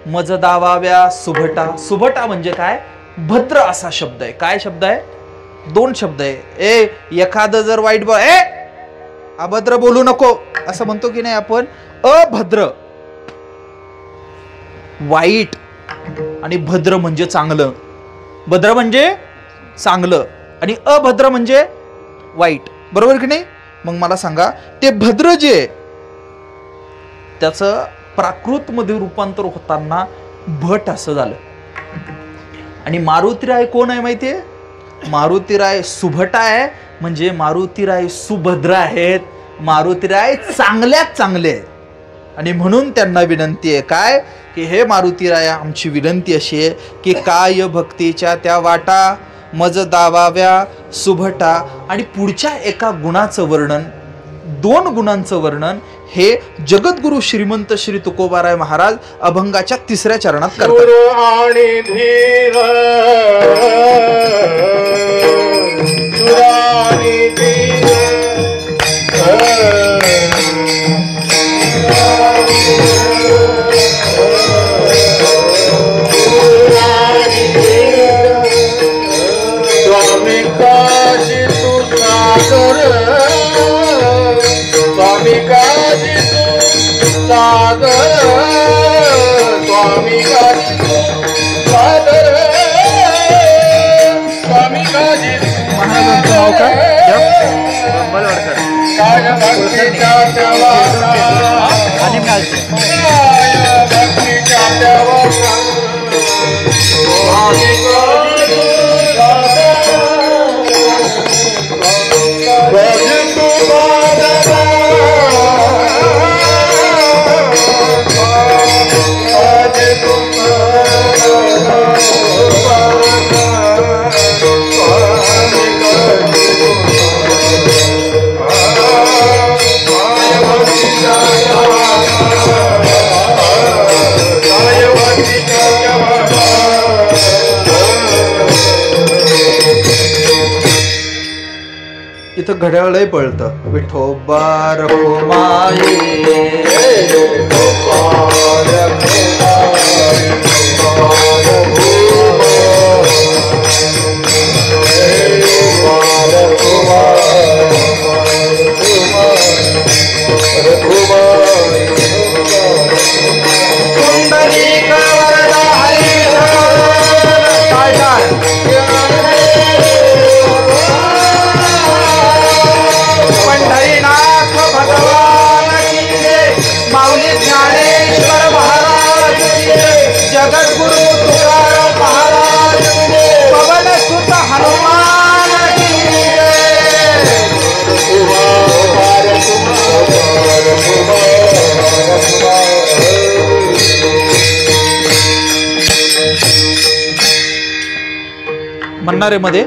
मज दावाव्या सुभटा. सुभटा म्हणजे काय? भद्र असा शब्द आहे. काय शब्द आहे? दोन शब्द आहे. एखादं जर वाईट अभद्र बोलू नको असं म्हणतो की नाही आपण. अभद्र वाईट आणि भद्र म्हणजे चांगलं. भद्र म्हणजे चांगलं आणि अभद्र म्हणजे वाईट, बरोबर की नाही? मग मला सांगा, ते भद्र जे त्याचं प्राकृत मध्ये रूपांतर होताना भट असं झालं. आणि मारुतीराय कोण आहे माहितीये? मारुतीराय सुभटा आहे, म्हणजे मारुतीराय सुभद्र आहेत. मारुतीराय चांगल्यात चांगले आहेत. आणि म्हणून त्यांना विनंती आहे काय, की हे मारुतीराया, आमची विनंती अशी आहे की काय भक्तीच्या त्या वाटा मज दावाव्या सुभटा. आणि पुढच्या एका गुणाचं वर्णन, दोन गुणांचं वर्णन हे जगद्गुरु श्रीमंत श्री तुकोबाराय महाराज अभंगाच्या 3ऱ्या चरणात करतात. आणि धीर स्वामी काजी तू सागर, स्वामी काजी तू सागर, स्वामी काजी तू सागर, स्वामी काजी महाराजांचं नाव काय? काय भक्तीच्या देवाचा, आणि काय भक्तीच्या देवाचा, स्वामी काजी तू सागर, भज तू बादला, भज तू इथं घड्याळही पळतं. विठोबा रखुमाई म्हणणारे मध्ये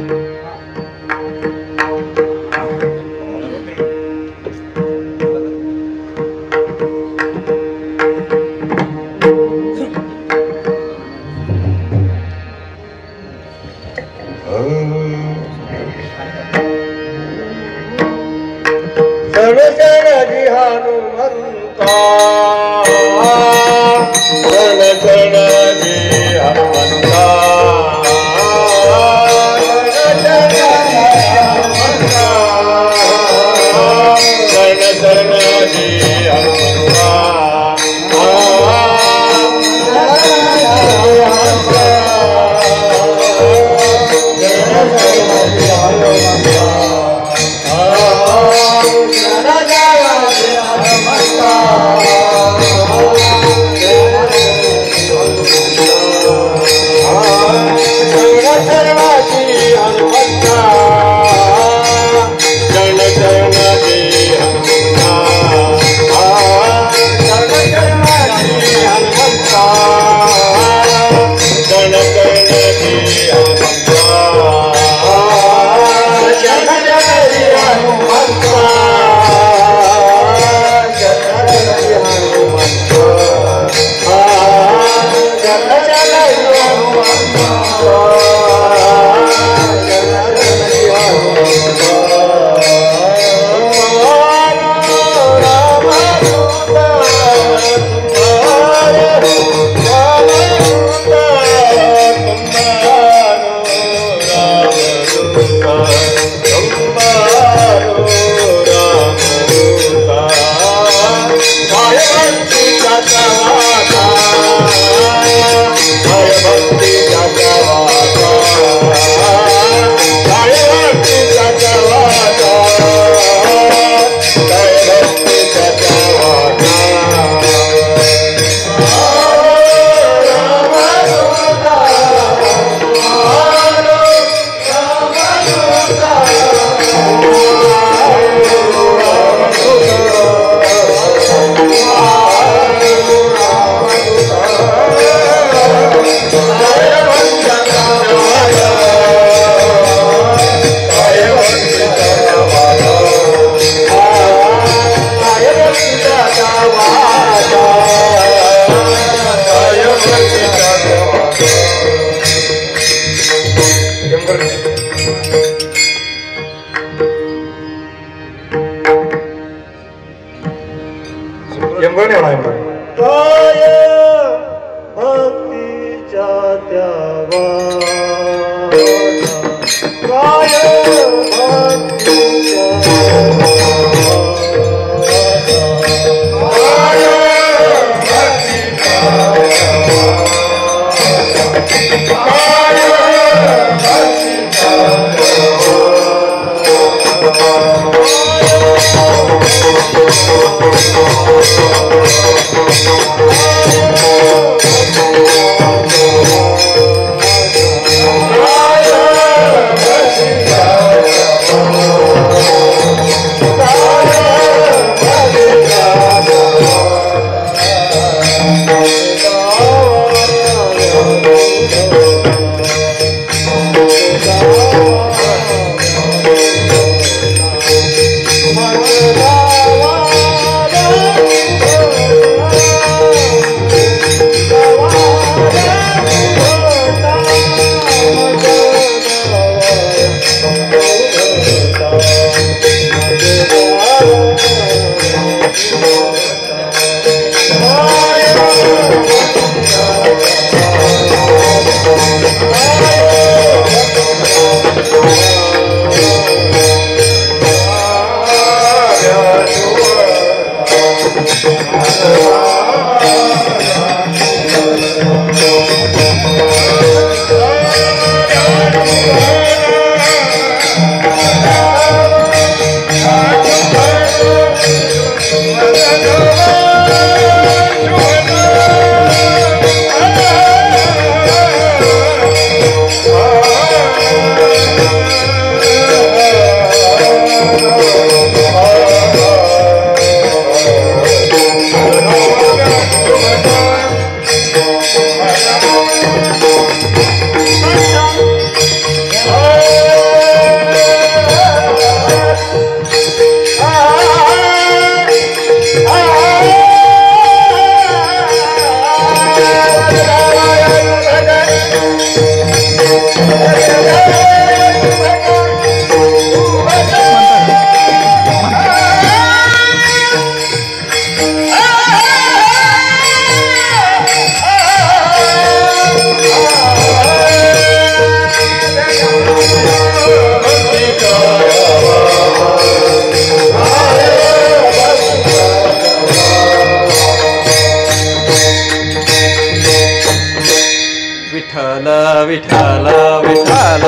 विठ्ठल विठ्ठल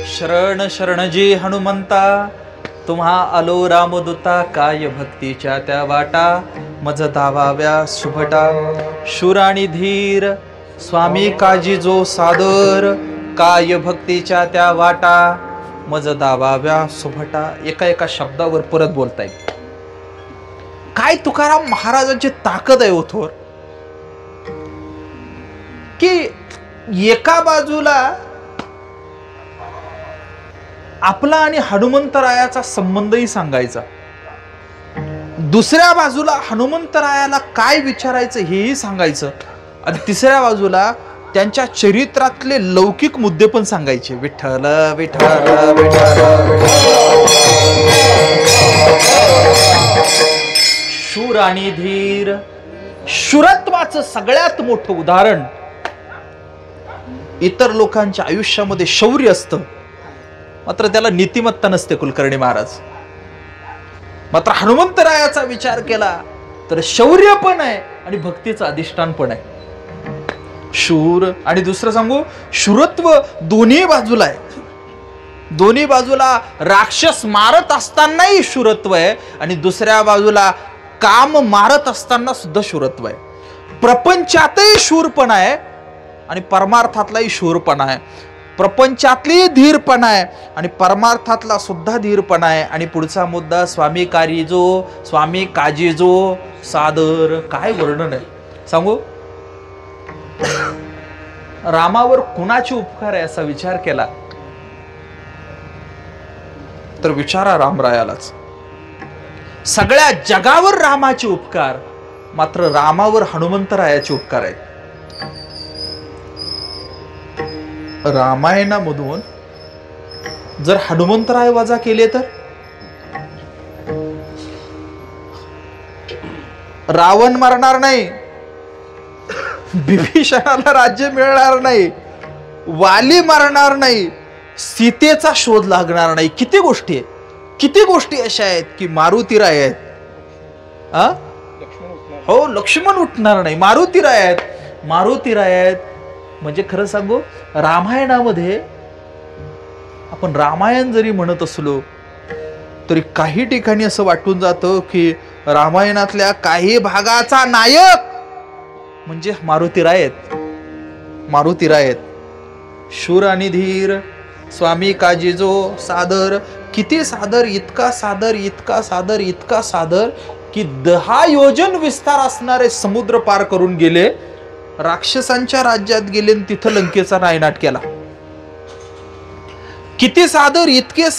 शरण शरणजी हनुमंता तुम्हा आलो रामदूता काय भक्तीच्या त्या वाटा मज धावाव्या शुभटा शूर आणि धीर स्वामी काजी जो सादर काय भक्तीच्या त्या वाटा मज धावाव्या सुभटा. एका एका शब्दावर परत बोलताय. काय तुकाराम महाराजांची ताकद आहे ओथोर की एका बाजूला आपला आणि हनुमंतरायाचा संबंधही सांगायचा, दुसऱ्या बाजूला हनुमंतरायाला काय विचारायचं हेही सांगायचं, आणि तिसऱ्या बाजूला त्यांच्या चरित्रातले लौकिक मुद्दे पण सांगायचे. विठ्ठल विठ्ठल विठ्ठल शूर आणि धीर. शूरत्वाचं सगळ्यात मोठं उदाहरण इतर लोकांच्या आयुष्यामध्ये शौर्य असतं, मात्र त्याला नीतिमत्ता नसते. कुलकर्णी महाराज मात्र हनुमंतरायाचा विचार केला तर शौर्य पण आहे आणि भक्तीचं अधिष्ठान पण आहे. शूर आणि दुसरं सांगू शूरत्व दोन्ही बाजूला आहे. दोन्ही बाजूला राक्षस मारत असतानाही शूरत्व आहे आणि दुसऱ्या बाजूला काम मारत असताना सुद्धा शूरत्व आहे. प्रपंचातही शूरपणा आहे आणि परमार्थातलाही शूरपणा आहे. प्रपंचातली धीरपणा आहे आणि परमार्थातला सुद्धा धीरपणा आहे. आणि पुढचा मुद्दा स्वामी कारिजो स्वामी काजीजो सादर. काय वर्णन आहे सांगू. रामावर कुणाचे उपकार आहे असा विचार केला तर विचारा रामरायालाच. सगळ्या जगावर रामाचे उपकार, मात्र रामावर हनुमंतरायाचे उपकार आहेत. रामायणामधून जर हनुमंतराय वजा केले तर रावण मरणार नाही, विभीषणाला राज्य मिळणार नाही, वाली मरणार नाही, सीतेचा शोध लागणार नाही. किती गोष्टी अशा आहेत की मारुतीराय आहेत. हो लक्ष्मण उठणार नाही, मारुतीराय आहेत. म्हणजे खरं सांगू रामायणामध्ये आपण रामायण जरी म्हणत असलो तरी काही ठिकाणी असं वाटून जातं की रामायणातल्या काही भागाचा नायक म्हणजे मारुतीराय आहेत. शूर आणि धीर स्वामी काजीजो सादर. किती सादर, इतका सादर की 10 योजन विस्तार असणारे समुद्र पार करून गेले, राक्षसांच्या राज्यात गेले आणि तिथं लंकेचा नायनाट केला. किती सादर, इतके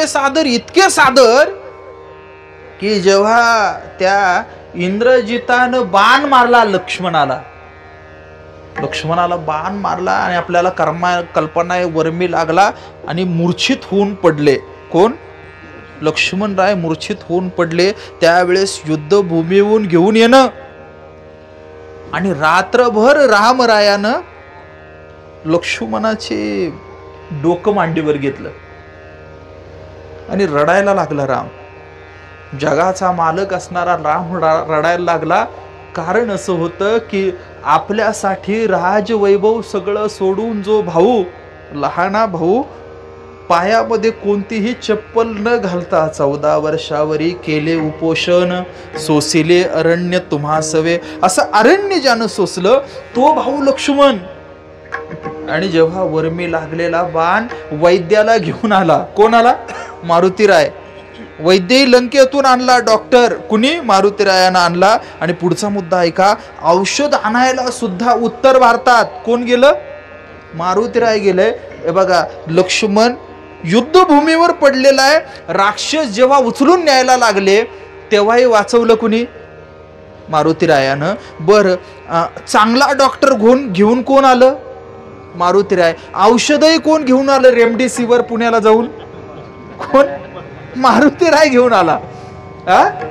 सादर की जेव्हा त्या इंद्रजितानं बाण मारला लक्ष्मणाला बाण मारला आणि आपल्याला कल्पना वर्मी लागला आणि मूर्छित होऊन पडले. कोण? लक्ष्मणराय मूर्छित होऊन पडले. त्यावेळेस युद्धभूमीहून घेऊन येणं आणि रात्रभर रामरायानं लक्ष्मणाचे डोकं मांडीवर घेतलं आणि रडायला लागला. राम जगाचा मालक असणारा राम रडायला लागला. कारण असं होतं की आपल्यासाठी राजवैभव सगळं सोडून जो भाऊ, लहाना भाऊ, पायामध्ये कोणतीही चप्पल न घालता 14 वर्षावरी केले उपोषण, सोसिले अरण्य तुम्हा सवे. असं अरण्य ज्यानं सोसलं तो भाऊ लक्ष्मण. आणि जेव्हा वर्मी लागलेला बाण वैद्याला घेऊन आला. कोण आला? मारुतीराय. वैद्यही लंकेतून आणला. डॉक्टर कुणी? मारुतीरायानं आणला. आणि पुढचा मुद्दा ऐका, औषध आणायला सुद्धा उत्तर भारतात कोण गेलं? मारुतीराय गेले. हे बघा, लक्ष्मण युद्धभूमीवर पडलेला आहे. राक्षस जेव्हा उचलून न्यायला लागले तेव्हाही वाचवलं कुणी? मारुतीरायानं. बरं, चांगला डॉक्टर घेऊन कोण आलं? मारुतीराय. औषधही कोण घेऊन आलं? रेमडेसिवीर पुण्याला जाऊन कोण? मारुतीराय घेऊन आला.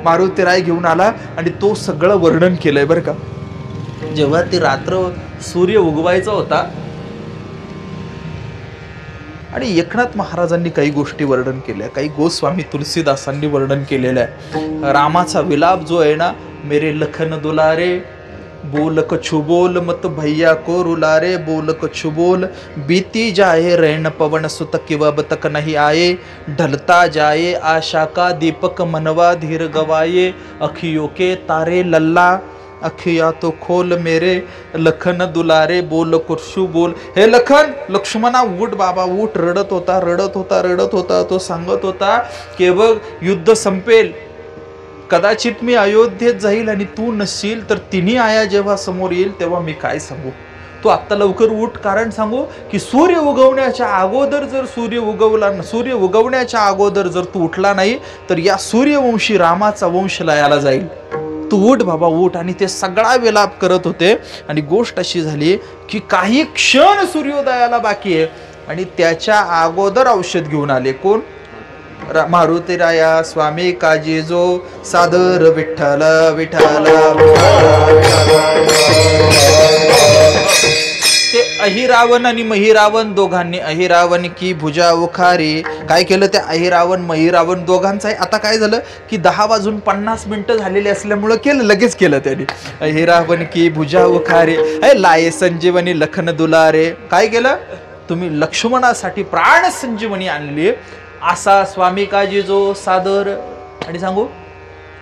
मारुतीराय घेऊन आला आणि तो सगळं वर्णन केलंय बरं का. जेव्हा ती रात्र सूर्य उगवायचा होता आणि एकनाथ महाराजांनी काही गोष्टी वर्णन केल्या, काही गोस्वामी तुलसीदासांनी वर्णन केलेलं आहे. रामाचा विलाप जो आहे ना, मेरे लखन दुलारे बोल कछु बोल मत भैया को रुलारे बोल कछु बोल बीती जाए रैन पवन सुत किव अब तक नहीं आए ढलता जाए आशा का दीपक मनवा धीर गवाए अखियों के तारे लल्ला अखिया तो खोल मेरे लखन दुलारे बोल कुर्शू बोल. हे लखन, लक्ष्मणा उठ बाबा उठ. रडत होता. तो सांगत होता की बघ युद्ध संपेल, कदाचित मी अयोध्येत जाईल आणि तू नसशील, तर तिन्ही आया जेव्हा समोर येईल तेव्हा मी काय सांगू. तू आत्ता लवकर उठ. कारण सांगू की सूर्य उगवण्याच्या अगोदर जर सूर्य उगवण्याच्या अगोदर जर तू उठला नाही तर या सूर्यवंशी रामाचा वंश लयाला जाईल. तू उठ बाबा उठ. आणि ते सगळा विलाप करत होते. आणि गोष्ट अशी झाली की काही क्षण सूर्योदयाला बाकी आहे आणि त्याच्या अगोदर औषध घेऊन आले. कोण? मारुतीराया स्वामी काजीजो सादर विठ्ठल विठ्ठल. ते अहिरावण आणि महिरावण दोघांनी अहिरावण की भुजा उखारी काय केलं, त्या अहिरावण महिरावण दोघांचं आहे. आता काय झालं की 10:50 झालेले असल्यामुळं लगेच केलं त्यांनी. अहिरावण की भुजा उखारी लाये संजीवनी लखन दुलारे. काय केलं, तुम्ही लक्ष्मणासाठी प्राण संजीवनी आणली असा स्वामी काजीजो सादर. आणि सांगू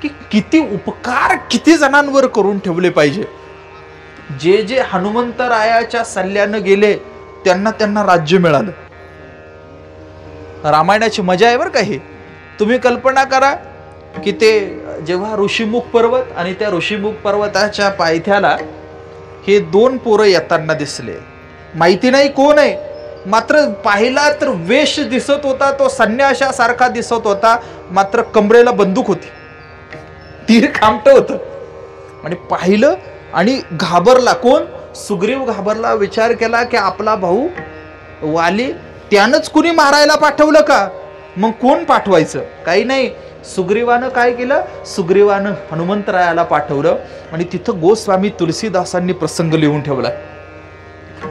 की किती उपकार किती जणांवर करून ठेवले पाहिजे. जे जे हनुमंतरायाच्या सल्ल्यानं गेले त्यांना राज्य मिळालं. रामायणाची मजा आहे बरं का हे. तुम्ही कल्पना करा की ते जेव्हा ऋषीमुख पर्वत आणि त्या ऋषीमुख पर्वताच्या पायथ्याला हे 2 पोरं येताना दिसले. माहिती नाही कोण आहे, मात्र पाहिला तर वेश दिसत होता तो संन्याशासारखा दिसत होता, मात्र कमरेला बंदूक होती, तीर खामटं होतं. आणि पाहिलं आणि घाबरला. कोण? सुग्रीव घाबरला. विचार केला की आपला भाऊ वाली त्यानंच कुणी मारायला पाठवलं का, मग कोण पाठवायचं. काही नाही, सुग्रीवानं काय केलं, सुग्रीवानं हनुमंतरायाला पाठवलं. आणि तिथं गोस्वामी तुलसीदासांनी प्रसंग लिहून ठेवला.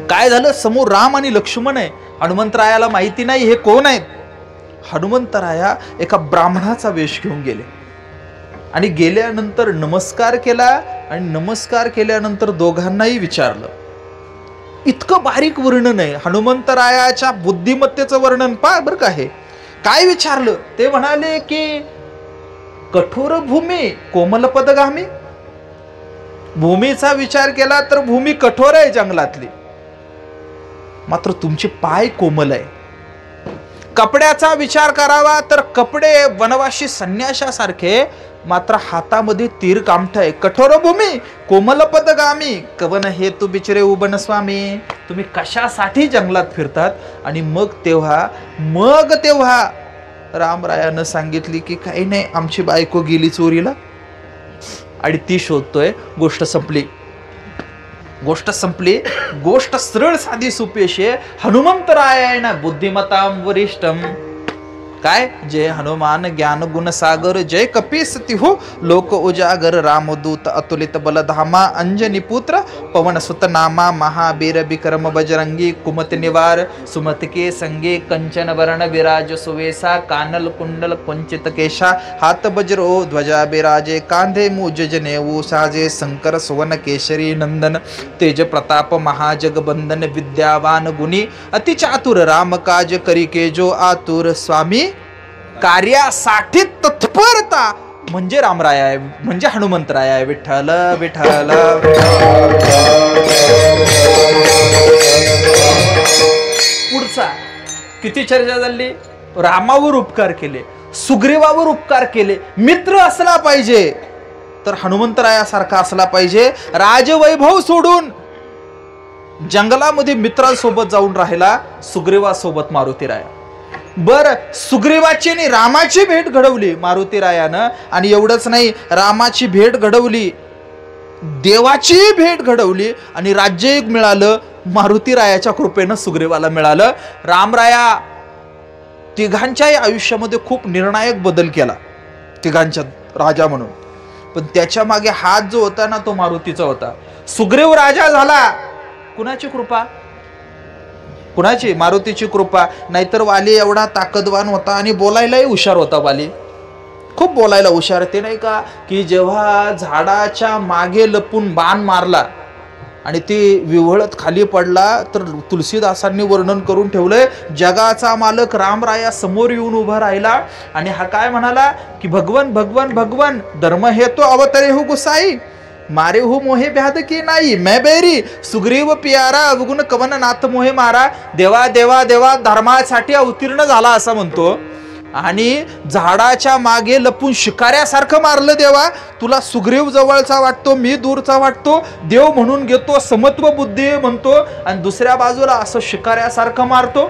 काय झालं, समोर राम आणि लक्ष्मण आहे. हनुमंतरायाला माहिती नाही हे कोण आहेत. हनुमंतराया एका ब्राह्मणाचा वेश घेऊन गेले आणि गेल्यानंतर नमस्कार केला. आणि नमस्कार केल्यानंतर दोघांनाही विचारलं. इतकं बारीक वर्णन आहे हनुमंतरायाच्या बुद्धिमत्तेचं वर्णन पहा बरं का. हे काय विचारलं, ते म्हणाले की कठोर भूमी कोमल पदगामी. भूमीचा विचार केला तर भूमी कठोर आहे जंगलातली, मात्र तुमचे पाय कोमल आहे. कपड्याचा विचार करावा तर कपडे वनवासी संन्याशासारखे, मात्र हातामध्ये तीर कामठ आहे. कठोर भूमी कोमल पदगामी कवन हे तू बिचरे उबन स्वामी. तुम्ही कशासाठी जंगलात फिरतात. आणि मग तेव्हा रामरायानं सांगितली की काही नाही, आमची बायको गेली चोरीला आणि ती शोधतोय. गोष्ट संपली. गोष्ट सरळ साधी सोपी अशी आहे. हनुमंतरायाना बुद्धिमतां वरिष्ठम. काय, जय हनुमान ज्ञान गुण सागर जय कपीस तिहो लोक उजागर रामदूत अतुलित बलधामा अंजनी पुत्र पवन सुत नामा महाबीर विक्रम बजरंगी कुमत निवार सुमत के संगे कंचन वरण विराज सुवेशा कानल कुंडल कुंचित केशा हाथ बज्रो ध्वजा बिराजे कांधे मुज जनेऊ साजे शंकर सुवन केशरी नंदन तेज प्रताप महाजगबंदन विद्यावान गुणी अति चातुर राम काज करी के जो आतुर. स्वामी कार्यासाठी तत्परता म्हणजे रामराया आहे, म्हणजे हनुमंतराया आहे. विठ्ठल विठ्ठल. पुढचा किती चर्चा झाली. रामावर उपकार केले, सुग्रीवावर उपकार केले. मित्र असला पाहिजे तर हनुमंतरायासारखा असला पाहिजे. राजवैभव सोडून जंगलामध्ये मित्रांसोबत जाऊन राहिला सुग्रीवासोबत मारुतीराया. बर, सुग्रीवाची आणि रामाची भेट घडवली मारुतीरायानं. आणि एवढंच नाही, रामाची भेट घडवली, देवाची भेट घडवली आणि राज्य मिळालं. मारुतीरायाच्या कृपेनं सुग्रीवाला मिळालं. रामराया तिघांच्याही आयुष्यामध्ये खूप निर्णायक बदल केला, तिघांच्या राजा म्हणून. पण त्याच्या मागे हात जो होता ना तो मारुतीचा होता. सुग्रीव राजा झाला, कुणाची कृपा? कुणाची? मारुतीची कृपा. नाहीतर वाली एवढा ताकदवान होता आणि बोलायलाही हुशार होता. वाली खूप बोलायला हुशार. ते नाही का की जेव्हा झाडाच्या मागे लपून बाण मारला आणि ते विव्हळत खाली पडला तर तुलसीदासांनी वर्णन करून ठेवलंय, जगाचा मालक रामराया समोर येऊन उभा राहिला आणि हा काय म्हणाला की भगवन भगवन भगवन धर्म हे तो अवतरे हो गुसाई, मारे हो मोहे ब्याद की नाही, मैं बेरी सुग्रीव पियारा अवगुण कवन नाथ मोहे मारा. देवा देवा देवा धर्मासाठी अवतीर्ण झाला असं म्हणतो आणि झाडाच्या मागे लपून शिकाऱ्यासारखं मारलं. देवा तुला सुग्रीव जवळचा वाटतो, मी दूरचा वाटतो, देव म्हणून घेतो, समत्व बुद्धी म्हणतो आणि दुसऱ्या बाजूला असं शिकाऱ्यासारखं मारतो.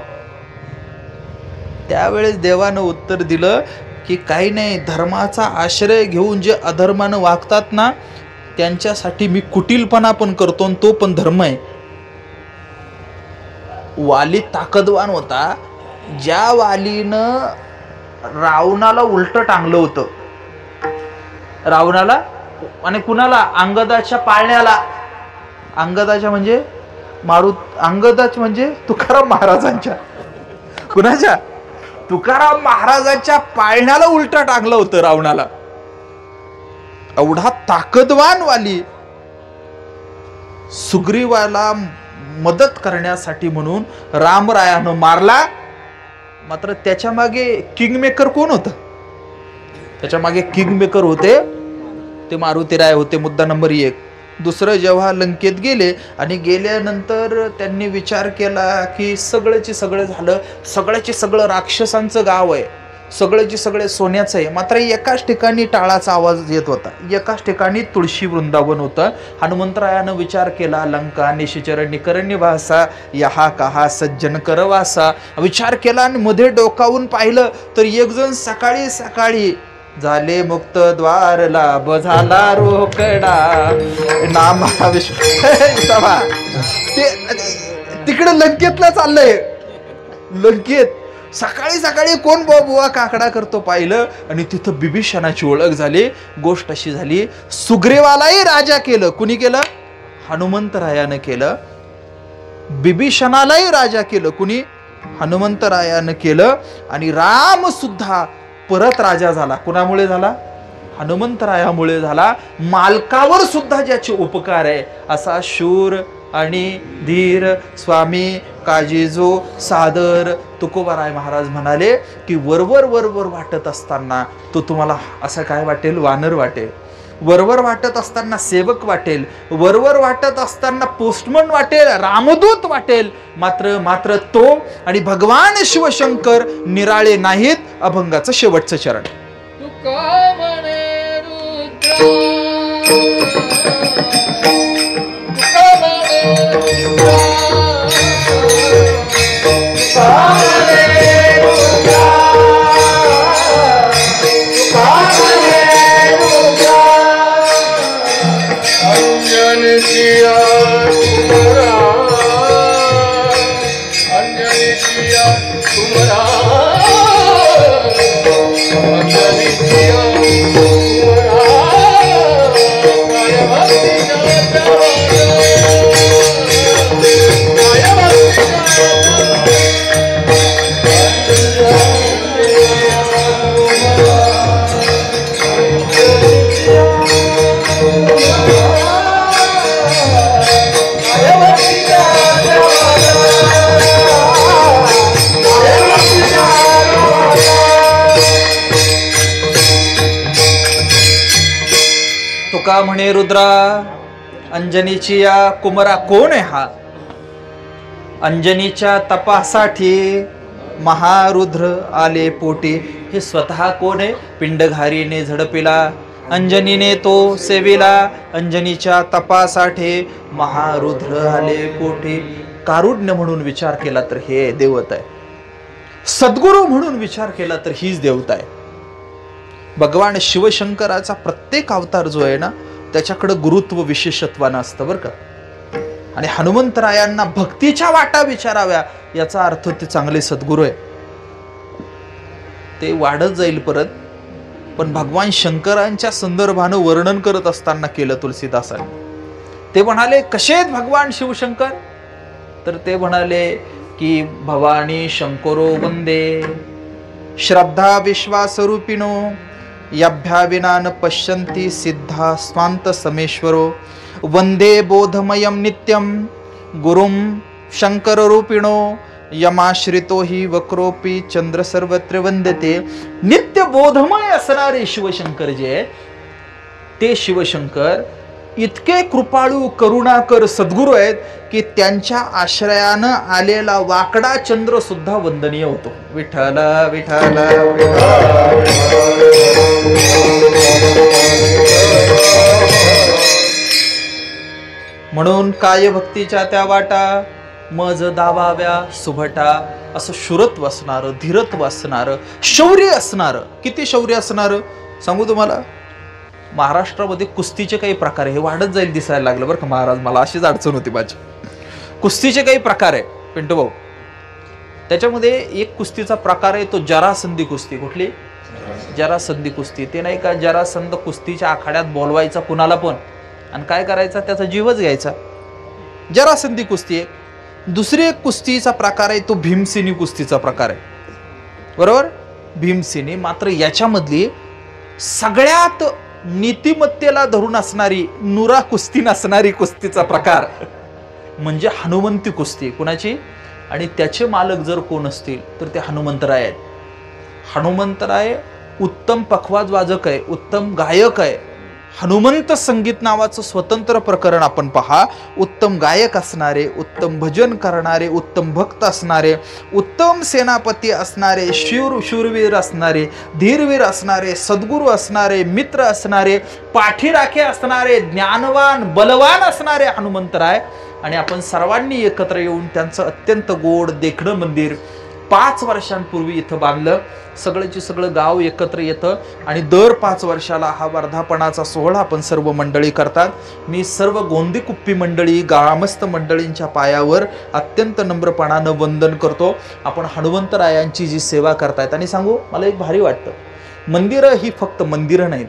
त्यावेळेस देवानं उत्तर दिलं की काही नाही, धर्माचा आश्रय घेऊन जे अधर्मानं वागतात ना त्यांच्यासाठी मी कुटिलपणा पण करतो आणि तो पण धर्म आहे. वाली ताकदवान होता. ज्या वालीनं रावणाला उलट टांगलं होतं, रावणाला आणि कुणाला? अंगदाच्या पाळण्याला. अंगदाच्या म्हणजे अंगदाच्या म्हणजे तुकाराम महाराजांच्या. कुणाच्या? तुकाराम महाराजांच्या पाळण्याला उलट टांगलं होतं रावणाला. एवढा ताकदवान वाली सुग्रीवाला मदत करण्यासाठी म्हणून रामरायानं मारला. मात्र त्याच्या मागे किंगमेकर कोण होतं? त्याच्या मागे किंगमेकर होते ते मारुतीराय होते. मुद्दा नंबर 1. दुसरं, जेव्हा लंकेत गेले आणि गेल्यानंतर त्यांनी विचार केला की सगळंची सगळं झालं, सगळ्याची सगळं राक्षसांचं गाव आहे, सगळ्याची सगळे सोन्याचं आहे. मात्र एकाच ठिकाणी टाळाचा आवाज येत होता, एकाच ठिकाणी तुळशी वृंदावन होतं. हनुमंतरायानं विचार केला, लंका निशिचर निकरण्य भासा यहा कहा सज्जन करवासा. विचार केला आणि मध्ये डोकावून पाहिलं तर एक जण सकाळी सकाळी झाले मुक्त द्वार लाभ झाला रोकडा नाम तिकडे लंकेतला चाललंय. लंकेत सकाळी सकाळी कोण बुवा काकडा करतो पाहिलं आणि तिथं बिभीषणाची ओळख झाली. गोष्ट अशी झाली, सुग्रीवालाही राजा केलं. कुणी केलं? हनुमंतरायानं केलं. बिभीषणालाही राजा केलं. कुणी? हनुमंतरायानं केलं. आणि राम सुद्धा परत राजा झाला. कुणामुळे झाला? हनुमंतरायामुळे झाला. मालकावर सुद्धा ज्याचे उपकार आहे असा शूर आणि धीर स्वामी काजीजो सादर तुकोबाराय महाराज म्हणाले की वरवर वरवर वाटत असताना तो तुम्हाला असं काय वाटेल? वानर वाटेल. वरवर वाटत असताना सेवक वाटेल, वरवर वाटत असताना पोस्टमन वाटेल, रामदूत वाटेल. मात्र तो आणि भगवान शिवशंकर निराळे नाहीत. अभंगाचं शेवटचं चरण. तुका म्हणे रुद्रा अंजनीची या कुमरा कोण आहे हा? अंजनीच्या तपासाठी महारुद्र आले पोटी. हे स्वतः कोण आहे? पिंडघारीने झडपिला अंजनीने तो सेविला. अंजनीच्या तपासाठी महारुद्र आले पोटी. कारुण्य म्हणून विचार केला तर हे देवता आहे. सद्गुरू म्हणून विचार केला तर हीच देवता आहे. भगवान शिवशंकराचा प्रत्येक अवतार जो आहे ना त्याच्याकडे गुरुत्व विशेषत्वानं असतं बरं का. आणि हनुमंतरायांना भक्तीच्या वाटा विचाराव्या याचा अर्थ ते चांगले सद्गुरू आहे. ते वाढत जाईल परत. पण भगवान शंकरांच्या संदर्भानं वर्णन करत असताना केलं तुलसीदासांनी. ते म्हणाले कसे आहेत भगवान शिवशंकर, तर ते म्हणाले की भवानी शंकरो वंदे श्रद्धा विश्वासरूपिणो याभ्या विना न पश्यन्ति सिद्धा स्वांत समेश्वरो वंदे बोधमयम नित्यम गुरुम शंकर रूपिणो यमाश्रितो हि वक्रोपी चंद्र सर्वत्र वंदते. नित्य बोधमय असणारे शिवशंकर जे आहेत ते शिवशंकर इतके कृपाळू करुणाकर सद्गुरू आहेत की त्यांच्या आश्रयानं आलेला वाकडा चंद्र सुद्धा वंदनीय होतो. विठ्ठल विठ्ठल म्हणून काय भक्तीच्या त्या वाटा मज दावाव्या सुभटा. असं शुरत्व असणारं, धीरत्व असणारं, शौर्य असणारं. किती शौर्य असणारं सांगू तुम्हाला. महाराष्ट्रामध्ये कुस्तीचे काही प्रकार आहे, हे वाढत जाईल दिसायला लागलं बरं का महाराज. मला अशीच अडचण होती माझी. कुस्तीचे काही प्रकार आहे पिंटू भाऊ. त्याच्यामध्ये एक कुस्तीचा प्रकार आहे तो जरासंधी कुस्ती. कुठली? जरासंधी कुस्ती. ते नाही का जरासंध कुस्तीच्या आखाड्यात बोलवायचा कुणाला पण आणि काय करायचा त्याचा जीवच घ्यायचा. जरासंधी कुस्ती एक. दुसरी एक कुस्तीचा प्रकार आहे तो भीमसेनी कुस्तीचा प्रकार आहे. बरोबर? भीमसेनी. मात्र याच्यामधली सगळ्यात नीतिमत्तेला धरून असणारी नुरा कुस्ती नसणारी कुस्तीचा प्रकार म्हणजे हनुमंती कुस्ती. कुणाची? आणि त्याचे मालक जर कोण असतील तर ते हनुमंतराय आहेत. हनुमंतराय उत्तम पखवाज वाजक आहे, उत्तम गायक आहे. हनुमंत संगीत नावाचं स्वतंत्र प्रकरण आपण पहा. उत्तम गायक असणारे, उत्तम भजन करणारे, उत्तम भक्त असणारे, उत्तम सेनापती असणारे, शूरवीर असणारे, धीरवीर असणारे, सद्गुरू असणारे, मित्र असणारे, पाठीराखे असणारे, ज्ञानवान बलवान असणारे हनुमंतराय. आणि आपण सर्वांनी एकत्र येऊन त्यांचं अत्यंत गोड देखणं मंदिर 5 वर्षांपूर्वी इथं बांधलं. सगळ्याची सगळं गाव एकत्र येतं आणि दर 5 वर्षाला हा वर्धापनाचा सोहळा आपण सर्व मंडळी करतात. मी सर्व गोंदी कुप्पी मंडळी, ग्रामस्थ मंडळींच्या पायावर अत्यंत नम्रपणानं वंदन करतो. आपण हनुमंतरायांची जी सेवा करतायत. आणि सांगू मला एक भारी वाटतं, मंदिरं ही फक्त मंदिरं नाहीत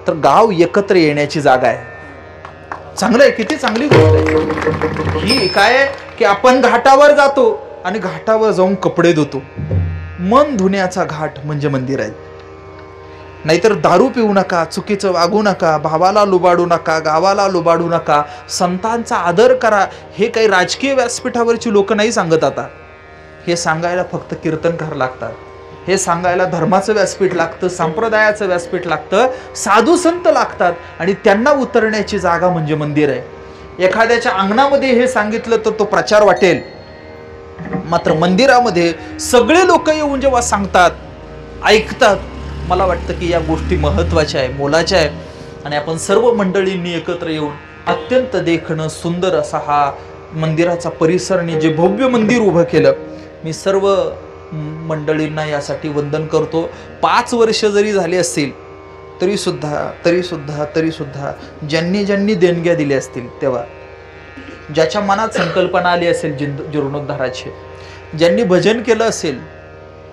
तर गाव एकत्र येण्याची जागा आहे. चांगलं आहे, किती चांगली गोष्ट आहे ही. काय की आपण घाटावर जातो आणि घाटावर जाऊन कपडे धुतो. मन धुण्याचा घाट म्हणजे मंदिर आहे. नाहीतर दारू पिऊ नका, चुकीचं वागू नका, भावाला लुबाडू नका, गावाला लुबाडू नका, संतांचा आदर करा. हे काही राजकीय व्यासपीठावरची लोक नाही सांगत आता. हे सांगायला फक्त कीर्तनकार लागतात. हे सांगायला धर्माचं व्यासपीठ लागतं, संप्रदायाचं व्यासपीठ लागतं, साधू संत लागतात. आणि त्यांना उतरण्याची जागा म्हणजे मंदिर आहे. एखाद्याच्या अंगणामध्ये हे सांगितलं तर तो प्रचार वाटेल. मात्र मंदिरामध्ये सगळे लोक येऊन जेव्हा सांगतात, ऐकतात, मला वाटतं की या गोष्टी महत्त्वाच्या आहे, मोलाच्या आहे. आणि आपण सर्व मंडळींनी एकत्र येऊन अत्यंत देखणं सुंदर असा हा मंदिराचा परिसर आणि जे भव्य मंदिर उभं केलं, मी सर्व मंडळींना यासाठी वंदन करतो. 5 वर्ष जरी झाली असतील तरी सुद्धा ज्यांनी ज्यांनी देणग्या दिल्या असतील, तेव्हा ज्याच्या मनात संकल्पना आली असेल जीर्णोद्धाराची, ज्यांनी भजन केलं असेल,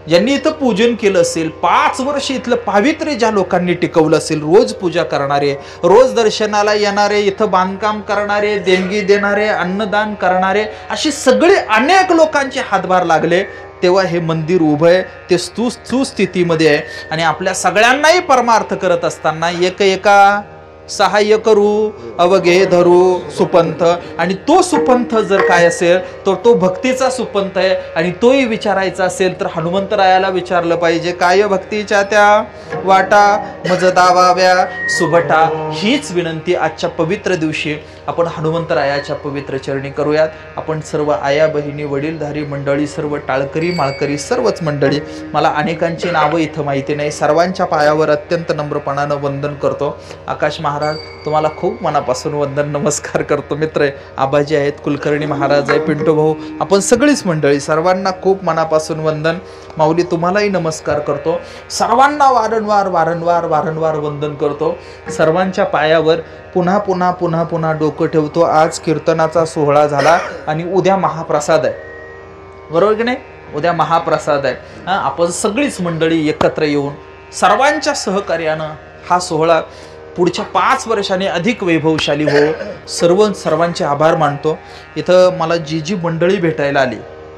ज्यांनी इथं पूजन केलं असेल, 5 वर्ष इथलं पावित्र्य ज्या लोकांनी टिकवलं असेल, रोज पूजा करणारे, रोज दर्शनाला येणारे, इथं बांधकाम करणारे, देणगी देणारे, अन्नदान करणारे, अशी सगळे अनेक लोकांचे हातभार लागले. तेव्हा हे मंदिर उभं आहे, ते सुस्थितीमध्ये आहे. आणि आपल्या सगळ्यांनाही परमार्थ करत असताना एका सहाय्य करू अवघे धरू सुपंथ. आणि तो सुपंथ जर काय असेल तर तो भक्तीचा सुपंथ आहे. आणि तोही विचारायचा असेल तर हनुमंतरायाला विचारलं पाहिजे, काय भक्तीच्या त्या वाटा मज दावाव्या सुभटा. हीच विनंती आजच्या पवित्र दिवशी आपण हनुमंतरायाच्या पवित्र चरणी करूयात. आपण सर्व आया बहिणी, वडीलधारी मंडळी, सर्व टाळकरी माळकरी, सर्वच मंडळी, मला अनेकांची नावं इथं माहिती नाही, सर्वांच्या पायावर अत्यंत नम्रपणानं वंदन करतो. आकाश महाराज तुम्हाला खूप मनापासून वंदन नमस्कार करतो. मित्र आबाजी आहेत, कुलकर्णी महाराज आहे, पिंटू भाऊ, आपण सगळीच मंडळी, सर्वांना खूप मनापासून वंदन. माऊली तुम्हालाही नमस्कार करतो. सर्वांना वारंवार वंदन करतो. सर्वांच्या पायावर पुन्हा पुन्हा डोकं ठेवतो. आज कीर्तनाचा सोहळा झाला आणि उद्या महाप्रसाद आहे, बरोबर की नाही? उद्या महाप्रसाद आहे. आपण सगळीच मंडळी एकत्र येऊन सर्वांच्या सहकार्यानं हा सोहळा पुढच्या 5 वर्षांनी अधिक वैभवशाली हो, सर्वांचे आभार मानतो. इथं मला जी मंडळी भेटायला आली,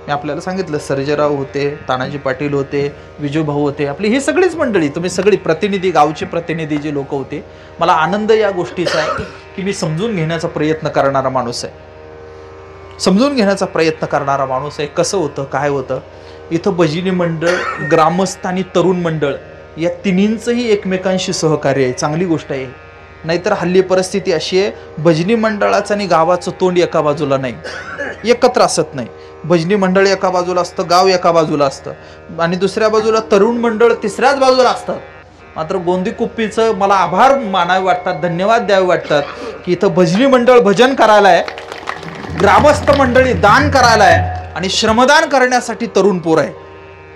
मी आपल्याला सांगितलं, सर्जेराव होते, तानाजी पाटील होते, विजूभाऊ होते, आपली ही सगळीच मंडळी, तुम्ही सगळी प्रतिनिधी, गावचे प्रतिनिधी जे लोक होते. मला आनंद या गोष्टीचा आहे की मी समजून घेण्याचा प्रयत्न करणारा माणूस आहे, समजून घेण्याचा प्रयत्न करणारा माणूस आहे. कसं होतं, काय होतं इथं, भजनी मंडळ, ग्रामस्थ आणि तरुण मंडळ या तिन्हींचंही एकमेकांशी सहकार्य आहे, चांगली गोष्ट आहे. नाहीतर हल्ली परिस्थिती अशी आहे, भजनी मंडळाचं आणि गावाचं तोंड एका बाजूला नाही, एकत्र असत नाही. भजनी मंडळ एका बाजूला असतं, गाव एका बाजूला असतं आणि दुसऱ्या बाजूला तरुण मंडळ तिसऱ्याच बाजूला असतात. मात्र गोंदी कुप्पीचं मला आभार मानावे वाटतात, धन्यवाद द्यावे वाटतात की इथं भजनी मंडळ भजन करायला आहे, ग्रामस्थ मंडळी दान करायला आहे आणि श्रमदान करण्यासाठी तरुण पोर आहे.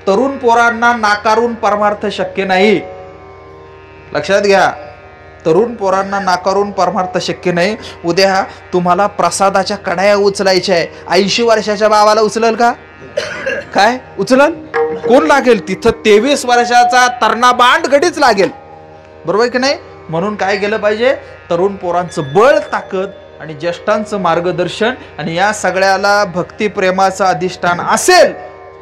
तरुण पोरांना नाकारून परमार्थ शक्य नाही, लक्षात घ्या. तरुण पोरांना नाकारून परमार्थ शक्य नाही. उद्या तुम्हाला प्रसादाच्या कढाया उचलायच्या आहे, 80 वर्षाच्या बाबाला उचलल का? काय उचलल? कोण लागेल तिथं? 23 वर्षाचा तरणा बांड गडीच लागेल, बरोबर की नाही? म्हणून काय केलं पाहिजे? तरुण पोरांचं बळ, ताकद आणि ज्येष्ठांचं मार्गदर्शन आणि या सगळ्याला भक्तिप्रेमाचं अधिष्ठान असेल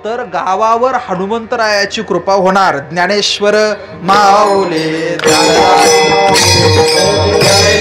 तर गावावर हनुमंतरायाची कृपा होणार. ज्ञानेश्वर माऊली